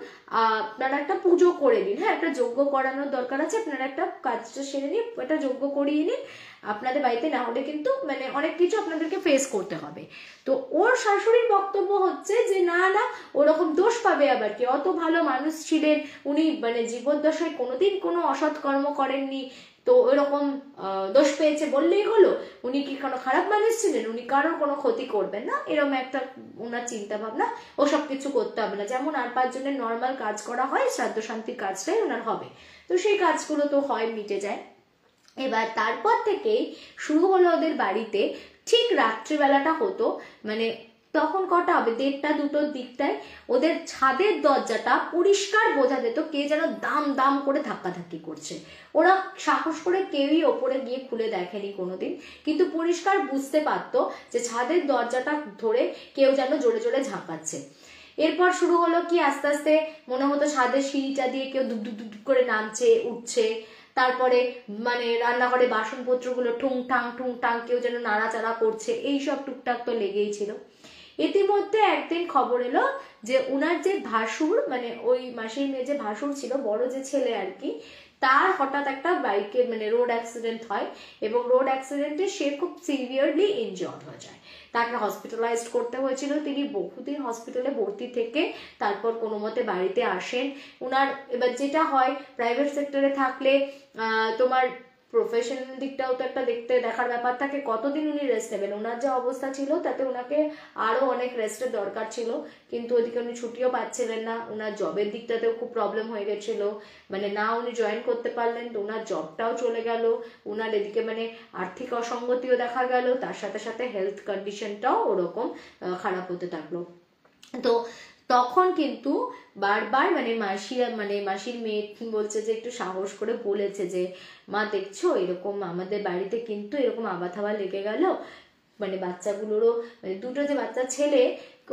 আপনারা একটা পুজো করে নিন, হ্যাঁ একটা যজ্ঞ করানোর দরকার আছে, আপনারা একটা কাজটা সেরে নিন, একটা যজ্ঞ করিয়ে নিন, আপনাদের বাড়িতে না হলে কিন্তু মানে অনেক কিছু আপনাদেরকে ফেস করতে হবে। তো ওর শাশুড়ির বক্তব্য হচ্ছে যে না না ওরকম দোষ পাবে আবার কি, অত ভালো মানুষ ছিলেন উনি, মানে জীবদ্দশায় কোনোদিন কোনো অসৎ কর্ম করেননি, তো ওইরকম দোষ পেয়েছে বললেই হলো, উনি কি কোনো খারাপ মানুষ ছিলেন, উনি কারোর কোনো ক্ষতি করবেন না, এরকম একটা ওনার চিন্তা ভাবনা, ওসব কিছু করতে হবে না, যেমন আর 5 জনের নর্মাল কাজ করা হয় শ্রাদ্ধ শান্তির কাজটাই ওনার হবে। তো সেই কাজগুলো তো হয় মিটে যায়। এবার তারপর থেকেই শুরু হলো ওদের বাড়িতে, ঠিক রাত্রিবেলাটা হতো মানে তখন কটা হবে 1:30 2টোর দিকটায় ওদের ছাদের দরজাটা পরিষ্কার বোঝা যেত কে যেন দাম দাম করে ধাক্কাধাক্কি করছে। ওরা সাহস করে কেউই ওপরে গিয়ে খুলে দেখেনি কোনোদিন, কিন্তু পরিষ্কার বুঝতে পারতো যে ছাদের দরজাটা ধরে কেউ যেন জোরে জোরে ঝাঁকাচ্ছে। এরপর শুরু হলো কি আস্তে আস্তে মনে হতো ছাদের সিঁড়িটা দিয়ে কেউ দুপ দুপ দুপ করে নামছে উঠছে, তারপরে মানে রান্নাঘরে বাসনপত্রগুলো ঠুং ঠাং কেউ যেন নাড়াচাড়া করছে, এইসব টুকটাক তো লেগেই ছিল। ইতিমধ্যে একদিন খবর এলো যে উনার যে ভাসুর মানে ওই মাসির মেয়ে যে ভাসুর ছিল বড় যে ছেলে আর কি, তার হঠাৎ একটা বাইকের মানে রোড অ্যাক্সিডেন্ট হয় এবং রোড অ্যাক্সিডেন্টে সে খুব সিভিয়ারলি ইনজিওর্ড হয়ে যায়, তাকে হসপিটালাইজড করতে হয়েছিল। তিনি বহুদিন হসপিটালে ভর্তি থেকে তারপর কোনো মতে বাড়িতে আসেন। উনার এবার যেটা হয় প্রাইভেট সেক্টরে থাকলে তোমার প্রফেশনাল দিকটাও তো একটা দেখার ব্যাপার থাকে, কতদিন উনি রেস্ট নেবেন, ওনার যে অবস্থা ছিল তাতে ওনাকে আরো অনেক রেস্টের দরকার ছিল, কিন্তু ওদিকে উনি ছুটিও পাচ্ছিলেন না, ওনার জবের দিকটাতেও খুব প্রবলেম হয়ে গেছিল, মানে না উনি জয়েন করতে পারলেন তো ওনার জবটাও চলে গেল, ওনার এদিকে মানে আর্থিক অসঙ্গতিও দেখা গেল, তার সাথে সাথে হেলথ কন্ডিশনটাও ওরকম খারাপ হতে থাকলো। তো তখন কিন্তু বারবার মানে মাসির মেয়ে বলছে যে একটু সাহস করে বলেছে যে মা দেখছো এরকম আমাদের বাড়িতে কিন্তু এরকম আবা থাবা লেগে গেল, মানে বাচ্চাগুলোরও মানে দুটো যে বাচ্চা ছেলে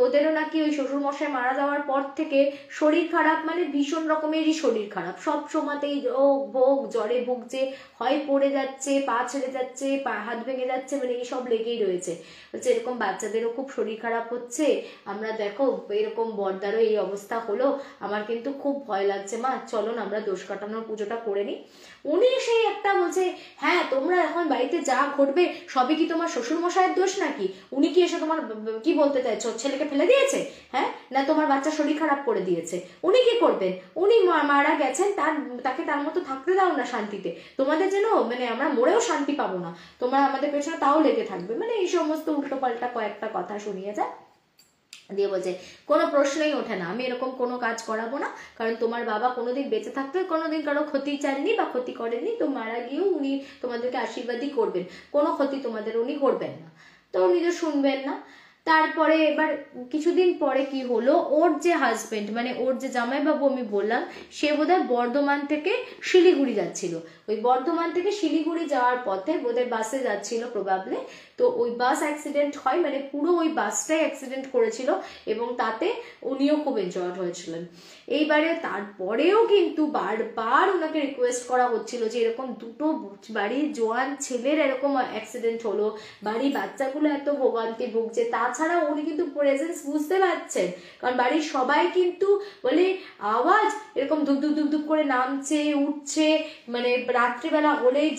ওদেরও নাকি ওই শ্বশুর মশাই মারা যাওয়ার পর থেকে শরীর খারাপ, মানে ভীষণ রকমেরই শরীর খারাপ, সব সময়তেই রোগ ভোগ জ্বরে ভুগছে, হয় পড়ে যাচ্ছে, পা ছেড়ে যাচ্ছে, পা হাত ভেঙে যাচ্ছে, মানে এইসব লেগেই রয়েছে। বলছে এরকম বাচ্চাদেরও খুব শরীর খারাপ হচ্ছে, আমরা দেখো এরকম বড়দারও এই অবস্থা হলো, আমার কিন্তু খুব ভয় লাগছে মা, চলো না আমরা দোষ কাটানোর পুজোটা করে নিই। উনি সেই একটা বলছে হ্যাঁ তোমরা এখন বাড়িতে যা ঘটবে সবই কি তোমার শ্বশুর মশাইয়ের দোষ নাকি? উনি কি এসে তোমার কি বলতে চাইছো, ছেলেকে ফেলে দিয়েছে, হ্যাঁ না তোমার বাচ্চা শরীর খারাপ করে দিয়েছে? উনি কি করবেন, উনি মারা গেছেন, তাকে তার মতো থাকতে দাও না শান্তিতে, তোমাদের যেন মানে আমরা মরেও শান্তি পাবো না, তোমরা আমাদের পেছনে তাও লেগে থাকবে, মানে এই সমস্ত উল্টো পাল্টা কয়েকটা কথা শুনিয়ে যায়। দিয়ে বলছে কোনো প্রশ্নই ওঠে না, আমি এরকম কোনো কাজ করাবো না, কারণ তোমার বাবা কোনোদিন বেঁচে থাকতে কোনোদিন কারো ক্ষতি চাননি বা ক্ষতি করেননি, তো মারা গিয়েও উনি তোমাদেরকে আশীর্বাদই করবেন, কোনো ক্ষতি তোমাদের উনি করবেন না, তো উনি তো শুনবেন না। তারপরে এবার কিছুদিন পরে কি হলো, ওর যে হাজবেন্ড মানে ওর যে জামাইবাবু আমি বললাম, সে বোধহয় বর্ধমান থেকে শিলিগুড়ি যাচ্ছিল, ওই বর্ধমান থেকে শিলিগুড়ি যাওয়ার পথে বোধহয় বাসে যাচ্ছিল প্রবাবলি, তো ওই বাস অ্যাক্সিডেন্ট হয়, মানে পুরো ওই বাসটাই অ্যাক্সিডেন্ট করেছিল এবং তাতে উনিও খুব ইনজয়ার্ড হয়েছিলেন। এইবারে তারপরেও কিন্তু বারবার ওনাকে রিকোয়েস্ট করা হচ্ছিল যে এরকম দুটো বাড়ির জোয়ান ছেলের এরকম অ্যাক্সিডেন্ট হলো, বাড়ির বাচ্চাগুলো এত ভোগান্তি ভুগছে, তাছাড়া উনি কিন্তু প্রেজেন্স বুঝতে পারছেন, কারণ বাড়ির সবাই কিন্তু বলে আওয়াজ এরকম ধুপ ধুপ ধুপ ধুপ করে নামছে উঠছে, মানে রাত্রিবেলা হলেই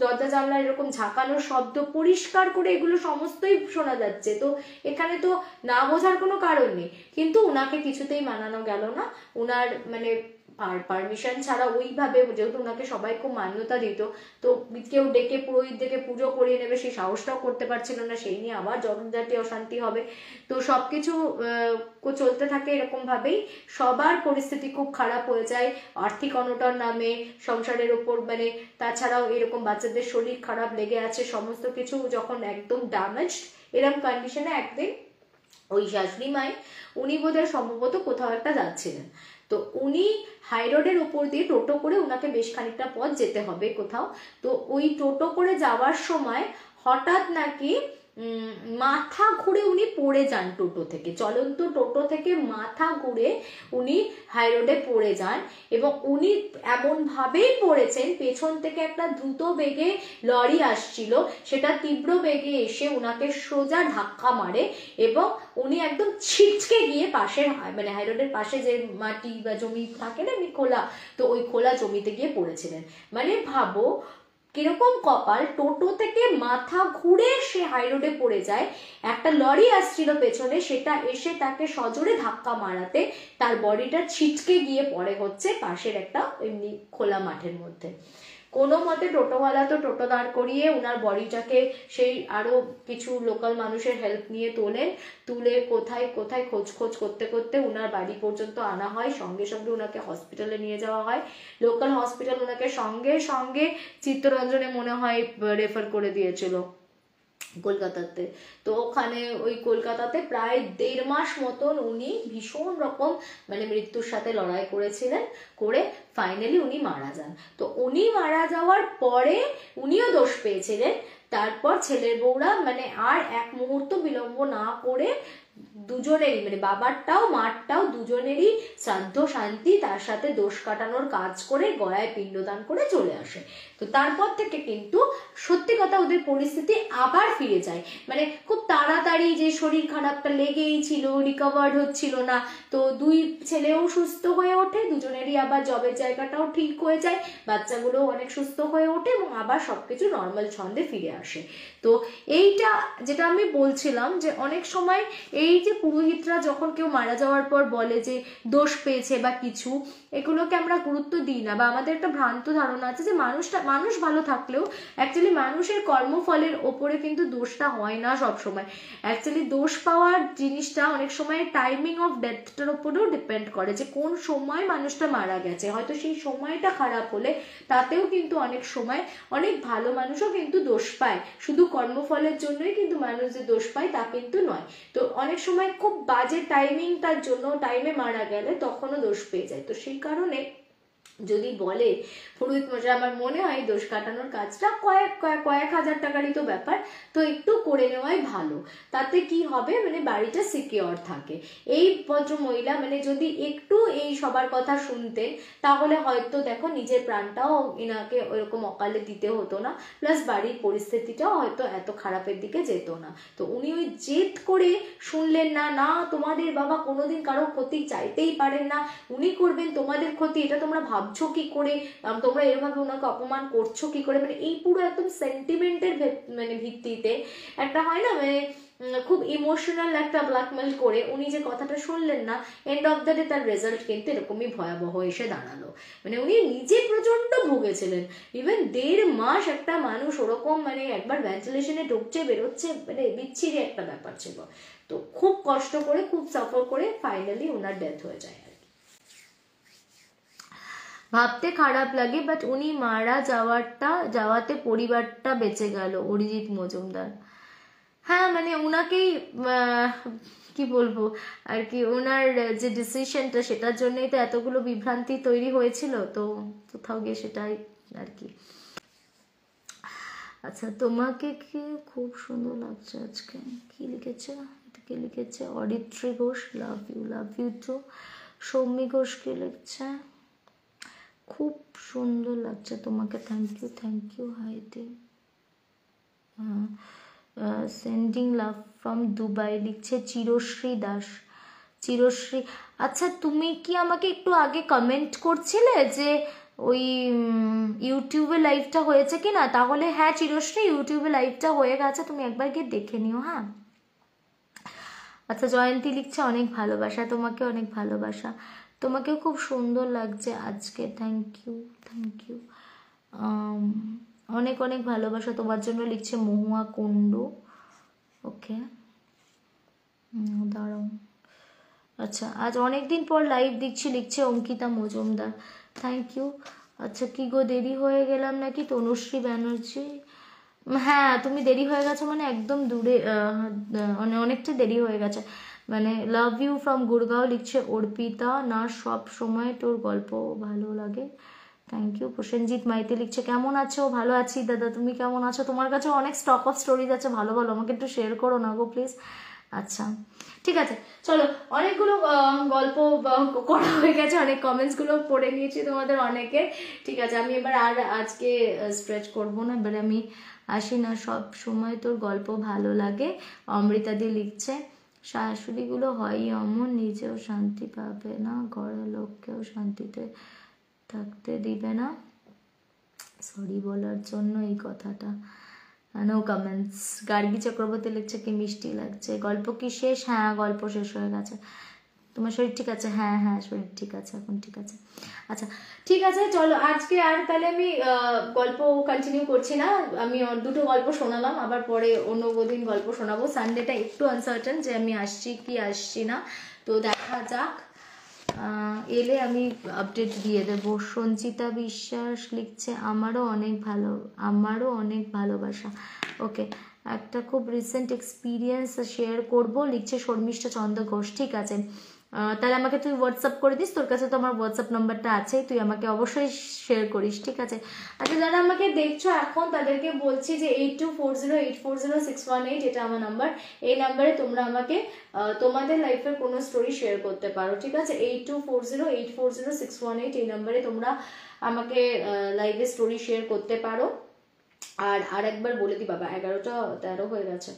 দরজা জানলা এরকম ঝাঁকানোর শব্দ পরিষ্কার করে এগুলো সমস্তই শোনা যাচ্ছে, তো এখানে তো না বোঝার কোনো কারণ নেই, কিন্তু উনাকে কিছুতেই মানানো গেল না, উনার মানে পারমিশন ছাড়া ওইভাবে, যেহেতু ওনাকে সবাই খুব মান্যতা দিত, তো কেউ ডেকে পুরোহিত ডেকে পুজো করিয়ে নেবে সেই সাহসটাও করতে পারছিল না, সেই নিয়ে আবার ঝগড়াঝাটি অশান্তি হবে, তো সবকিছু চলতে থাকে এরকম ভাবেই, সবার পরিস্থিতি খুব খারাপ হয়ে যায়, আর্থিক অনটন নামে সংসারের উপর, মানে তাছাড়াও এরকম বাচ্চাদের শরীর খারাপ লেগে আছে, সমস্ত কিছু যখন একদম ড্যামেজড এরকম কন্ডিশনে একদিন ওই শাশুড়ি মাই উনি বোধহয় সম্ভবত কোথাও একটা যাচ্ছিলেন, তো উনি হাই রোডের উপর দিয়ে টোটো করে, ওনাকে বেশ খানিকটা পথ যেতে হবে কোথাও, তো ওই টোটো করে যাওয়ার সময় হঠাৎ নাকি মাথা ঘুরে উনি পড়ে যান টোটো থেকে, চলন্ত টোটো থেকে মাথা ঘুরে উনি হাই রোডে পড়ে যান, এবং উনি এমন ভাবেই পড়েছেন, পেছন থেকে একটা দ্রুত বেগে লরি আসছিল, সেটা তীব্র বেগে এসে উনাকে সোজা ধাক্কা মারে এবং উনি একদম ছিটকে গিয়ে পাশের মানে হাই রোডের পাশে যে মাটি বা জমি থাকে না এমনি খোলা, তো ওই খোলা জমিতে গিয়ে পড়েছিলেন। মানে ভাবো কিরকম কপাল, টোটো থেকে মাথা ঘুরে সে হাই রোডে পড়ে যায়, একটা লরি আসছিল পেছনে, সেটা এসে তাকে সজোরে ধাক্কা মারাতে তার বডিটা ছিটকে গিয়ে পড়ে হচ্ছে পাশের একটা এমনি খোলা মাঠের মধ্যে। কোনো মতে টোটোওয়ালা তো টোটো দাঁড় করিয়ে ওনার বডিটাকে সেই আরো কিছু লোকাল মানুষের হেল্প নিয়ে তুলে কোথায় কোথায় খোঁজ করতে করতে ওনার বাড়ি পর্যন্ত আনা হয়, সঙ্গে সঙ্গে ওনাকে হসপিটালে নিয়ে যাওয়া হয়, লোকাল হসপিটাল ওনাকে সঙ্গে সঙ্গে চিত্তরঞ্জনে মনে হয় রেফার করে দিয়েছিল কলকাতাতে, তো ওখানে ওই কলকাতাতে প্রায় 1.5 মাস মতন উনি ভীষণ রকম মানে মৃত্যুর সাথে লড়াই করেছিলেন, করে ফাইনালি উনি মারা যান। তো উনি মারা যাওয়ার পরে উনিও দোষ পেয়েছিলেন, তারপর ছেলের বউরা মানে আর এক মুহূর্ত বিলম্ব না করে দুজনেরই মানে বাবারটাও মারটাও দুজনেরই শ্রাদ্ধ শান্তি তার সাথে দোষ কাটানোর কাজ করে গয়ায় পিণ্ডদান করে চলে আসে। তো তারপর থেকে কিন্তু সত্যি কথা ওদের পরিস্থিতি আবার ফিরে যায়, মানে খুব তাড়াতাড়ি, যে শরীর খারাপটা লেগেই ছিল, রিকভার্ড হচ্ছিল না, তো দুই ছেলেও সুস্থ হয়ে ওঠে, দুজনেরই আবার জবের জায়গাটাও ঠিক হয়ে যায়, বাচ্চাগুলোও অনেক সুস্থ হয়ে ওঠে এবং আবার সবকিছু নর্মাল ছন্দে ফিরে আসে। তো এইটা যেটা আমি বলছিলাম যে অনেক সময় এই যে পুরোহিতরা যখন কেউ মারা যাওয়ার পর বলে যে দোষ পেয়েছে বা কিছু, এগুলোকে আমরা গুরুত্ব দিই না, বা আমাদের একটা ভ্রান্ত ধারণা আছে যে মানুষ ভালো থাকলেও অ্যাকচুয়ালি মানুষের কর্মফলের ওপরে কিন্তু দোষটা হয় না সব সময়। অ্যাকচুয়ালি দোষ পাওয়ার জিনিসটা অনেক সময় টাইমিং অফ ডেথটার ওপরেও ডিপেন্ড করে, যে কোন সময় মানুষটা মারা গেছে, হয়তো সেই সময়টা খারাপ হলে তাতেও কিন্তু অনেক সময় অনেক ভালো মানুষও কিন্তু দোষ পায়, শুধু কর্মফলের জন্যই কিন্তু মানুষ যে দোষ পায় তা কিন্তু নয়। তো অনেক সময় খুব বাজে টাইমিংটার জন্য, টাইমে মারা গেলে তখনও দোষ পেয়ে যায়। তো সেই কারণে যদি বলে পুরোহিত মশাই, আমার মনে হয় দোষ কাটানোর কাজটা কয়েক হাজার টাকারই তো ব্যাপার, তো একটু করে নেওয়াই ভালো। তাতে কি হবে, মানে বাড়িটা সিকিওর থাকে। এই ভদ্র মহিলা মানে যদি একটু এই সবার কথা শুনতেন, তাহলে হয়তো দেখো নিজের প্রাণটাও এনাকে ওইরকম অকালে দিতে হতো না, প্লাস বাড়ির পরিস্থিতিটাও হয়তো এত খারাপের দিকে যেত না। তো উনি ওই জেদ করে শুনলেন না, না তোমাদের বাবা কোনোদিন কারো ক্ষতি চাইতেই পারেন না, উনি করবেন তোমাদের ক্ষতি, এটা তোমরা ভাবছো কি করে, তোমরা এরভাবে ওনাকে অপমান করছো কি করে, মানে এই পুরো একদম সেন্টিমেন্টের মানে ভিত্তিতে একটা হয় না, মানে খুব ইমোশনাল একটা ব্ল্যাকমেল করে উনি যে কথাটা শুনলেন না, এন্ড অফ দ্য ডে তার রেজাল্ট কিন্তু এরকমই ভয়াবহ এসে দাঁড়ালো। মানে উনি নিজে প্রচন্ড ভুগেছিলেন। ইভেন 1.5 মাস একটা মানুষ ওরকম মানে একবার ভেন্টিলেশনে ঢুকছে বেরোচ্ছে, মানে বিচ্ছিরি একটা ব্যাপার ছিল। তো খুব কষ্ট করে, খুব সাফার করে ফাইনালি ওনার ডেথ হয়ে যায়। ভাবতে খারাপ লাগে, বাট উনি মারা যাওয়াতে পরিবারটা বেঁচে গেল। অরিজিৎ মজুমদার, হ্যাঁ মানে উনাকেই কি বলবো আর কি, ওনার যে ডিসিশনটা সেটার জন্যই তো এতগুলো বিভ্রান্তি তৈরি হয়েছিল, তো কোথাও গিয়ে সেটাই আর কি। আচ্ছা, তোমাকে কি খুব সুন্দর লাগছে আজকে, কি লিখেছে, এটা কি লিখেছে, Aritri Ghosh, love you too. Soumi Ghosh কি লিখছে, খুব সুন্দর লাগছে তোমাকে, thank you Heidi. Sending love from Dubai লিখছে চিরশ্রী দাস। চিরশ্রী, আচ্ছা তুমি কি আমাকে একটু আগে কমেন্ট করছিলে যে ওই ইউটিউবে লাইভটা হয়েছে কি না? তাহলে হ্যাঁ চিরশ্রী, ইউটিউবে লাইভটা হয়ে গেছে, তুমি একবার গিয়ে দেখে নিও। হ্যাঁ আচ্ছা, জয়ন্তী লিখছে অনেক ভালোবাসা তোমাকে, অনেক ভালোবাসা তোমাকেও, খুব সুন্দর লাগছে আজকে, থ্যাংক ইউ অনেক অনেক ভালোবাসা তোমার জন্য লিখছে মহুয়া কুণ্ডু। ওকে দাঁড়াও, আচ্ছা আজ অনেকদিন পর লাইভ দেখছি লিখছে অঙ্কিতা মজুমদার, থ্যাংক ইউ। আচ্ছা কি গো, দেরি হয়ে গেলাম নাকি? তনুশ্রী ব্যানার্জি, হ্যাঁ তুমি দেরি হয়ে গেছো মানে একদম দূরে, অনেকটা দেরি হয়ে গেছে। মানে লাভ ইউ ফ্রম গুড়গাঁও লিখছে অর্পিতা, না সব সময় তোর গল্প ভালো লাগে, থ্যাংক ইউ। প্রসেনজিৎ মাইতি লিখছে কেমন আছো? ভালো আছি দাদা, তুমি কেমন আছো? তোমার কাছে অনেক স্টক অফ স্টোরিজ আছে, ভালো ভালো, আমাকে একটু শেয়ার করো না গো প্লিজ। আচ্ছা ঠিক আছে, চলো অনেকগুলো গল্প করা হয়ে গেছে, অনেক কমেন্টসগুলো পড়ে নিয়েছি তোমাদের অনেকের। ঠিক আছে, আমি এবার আর আজকে স্ট্রেচ করবো না, এবার আমি আসি, না সব সময় তোর গল্প ভালো লাগে। অমৃতাদি লিখছে শাশুড়িগুলো হয় অমন, নিজেও শান্তি পাবে না, ঘরের লোককেও শান্তিতে থাকতে দিবে না। সরি বলার জন্য এই কথাটা, নো কমেন্টস। গার্গী চক্রবর্তী লিখছে কি মিষ্টি লাগছে, গল্প কি শেষ? হ্যাঁ গল্প শেষ হয়ে গেছে। তোমার শরীর ঠিক আছে? হ্যাঁ হ্যাঁ শরীর ঠিক আছে, এখন ঠিক আছে। আচ্ছা ঠিক আছে, চলো আজকে আর তাহলে আমি গল্প কন্টিনিউ করছি না। আমি দুটো গল্প শোনালাম, আবার পরে অন্য দিন গল্প শোনাবো। সানডেটা একটু আনসার্টেন যে আমি আসছি কি আসছি না, তো দেখা যাক, এলে আমি আপডেট দিয়ে দেবো। সঞ্চিতা বিশ্বাস লিখছে আমারও অনেক ভালোবাসা। ওকে, একটা খুব রিসেন্ট এক্সপিরিয়েন্স শেয়ার করব লিখছে শর্মিষ্ঠা চন্দ্র ঘোষ। ঠিক আছে, তাহলে আমাকে তুই হোয়াটসঅ্যাপ করে দিস, তোর কাছে তো আমার হোয়াটসঅ্যাপ নাম্বারটা আছে, তুই আমাকে অবশ্যই শেয়ার করিস। ঠিক আছে, আচ্ছা যারা আমাকে দেখছো এখন তাদেরকে বলছি যে 8240840618 এটা আমার নাম্বার, এই নাম্বারে তোমরা আমাকে তোমাদের লাইফের কোনো স্টোরি শেয়ার করতে পারো। ঠিক আছে, 8240840618 এই নাম্বারে তোমরা আমাকে লাইভে স্টোরি শেয়ার করতে পারো। আর একবার বলে দিই বাবা, 11টা 13 হয়ে গেছে,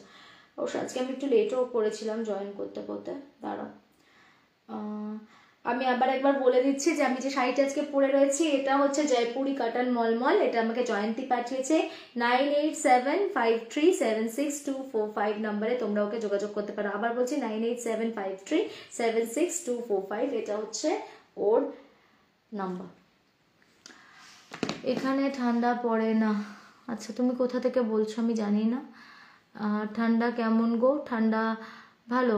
অবশ্য আজকে আমি একটু লেটও করেছিলাম জয়েন করতে করতে। দাঁড়াও, আমি আবার একবার বলে দিচ্ছি যে আমি যে শাড়িটা আজকে পরে রয়েছি এটা হচ্ছে জয়পুরি কাটান মলমল, এটা আমাকে জয়ন্তী পাঠিয়েছে। 9875376245 নাম্বারে তোমরা ওকে যোগাযোগ করতে পারো। আবার বলছি 9875376245, এটা হচ্ছে ওর নাম্বার। এখানে ঠান্ডা পড়ে না। আচ্ছা তুমি কোথা থেকে বলছো আমি জানি না। ঠান্ডা কেমন গো? ঠান্ডা ভালো,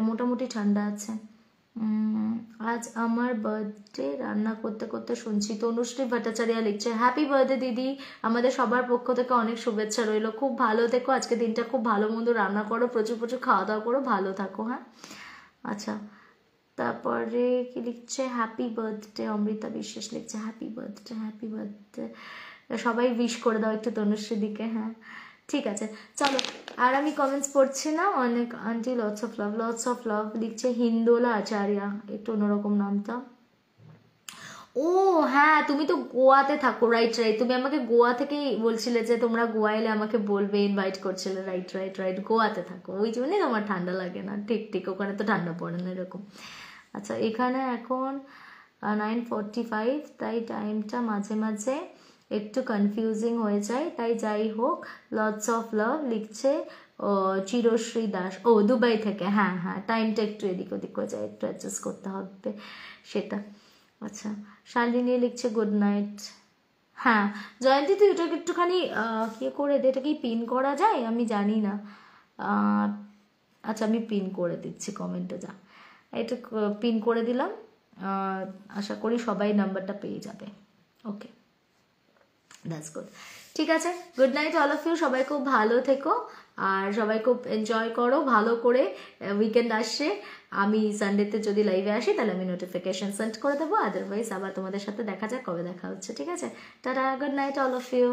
মোটামুটি ঠান্ডা আছে। আজ আমার বার্থডে, রান্না করতে করতে শুনছি। তনুশ্রী ভট্টাচার্য লিখছে হ্যাপি বার্থডে দিদি, আমাদের সবার পক্ষ থেকে অনেক শুভেচ্ছা রইলো। খুব ভালো থেকো, আজকে দিনটা খুব ভালো মন্দ রান্না করো, প্রচুর প্রচুর খাওয়া দাওয়া করো, ভালো থাকো। হ্যাঁ আচ্ছা, তারপরে কি লিখছে হ্যাপি বার্থডে, অমৃতা বিশ্বাস লিখছে হ্যাপি বার্থডে, হ্যাপি বার্থডে। সবাই উইশ করে দাও একটু তনুশ্রীর দিকে। হ্যাঁ ঠিক আছে, চলো আর আমি কমেন্টস পড়ছি না। অনেক আন্টি লটস অফ লাভ লিখছে হিন্দোলা আচার্যা, একটু অন্যরকম নামটা। ও হ্যাঁ, তুমি তো গোয়াতে থাকো, রাইট রাইট, তুমি আমাকে গোয়া থেকেই বলছিলে যে তোমরা গোয়া এলে আমাকে বলবে, ইনভাইট করছিলে, রাইট রাইট রাইট, গোয়াতে থাকো, ওই জন্যই তোমার ঠান্ডা লাগে না। ঠিক ঠিক, ওখানে তো ঠান্ডা পড়ে না এরকম। আচ্ছা, এখানে এখন 9:45, তাই টাইমটা মাঝে মাঝে একটু কনফিউজিং হয়ে যায়, তাই যাই হোক। লটস অফ লাভ লিখছে চিরশ্রী দাস, ও দুবাই থেকে। হ্যাঁ হ্যাঁ, টাইমটা একটু এদিক ওদিক হয়ে যায়, একটু অ্যাডজাস্ট করতে হবে সেটা। আচ্ছা, শালিনী লিখছে গুড নাইট। হ্যাঁ জয়ন্তী, তুই ওটাকে একটুখানি কি করে দে, এটা কি পিন করা যায় আমি জানি না। আচ্ছা আমি পিন করে দিচ্ছি কমেন্টে, যা এটা পিন করে দিলাম। আশা করি সবাই নাম্বারটা পেয়ে যাবে। Okay, that's good. ঠিক আছে, good night all of you, সবাই খুব ভালো থেকো আর সবাই খুব এনজয় করো ভালো করে। উইকেন্ড আসছে, আমি সানডেতে যদি লাইভে আসি তাহলে আমি নোটিফিকেশন সেন্ড করে দেবো, আদারওয়াইজ আবার তোমাদের সাথে দেখা যাক কবে দেখা হচ্ছে। ঠিক আছে, tata, good night all of you.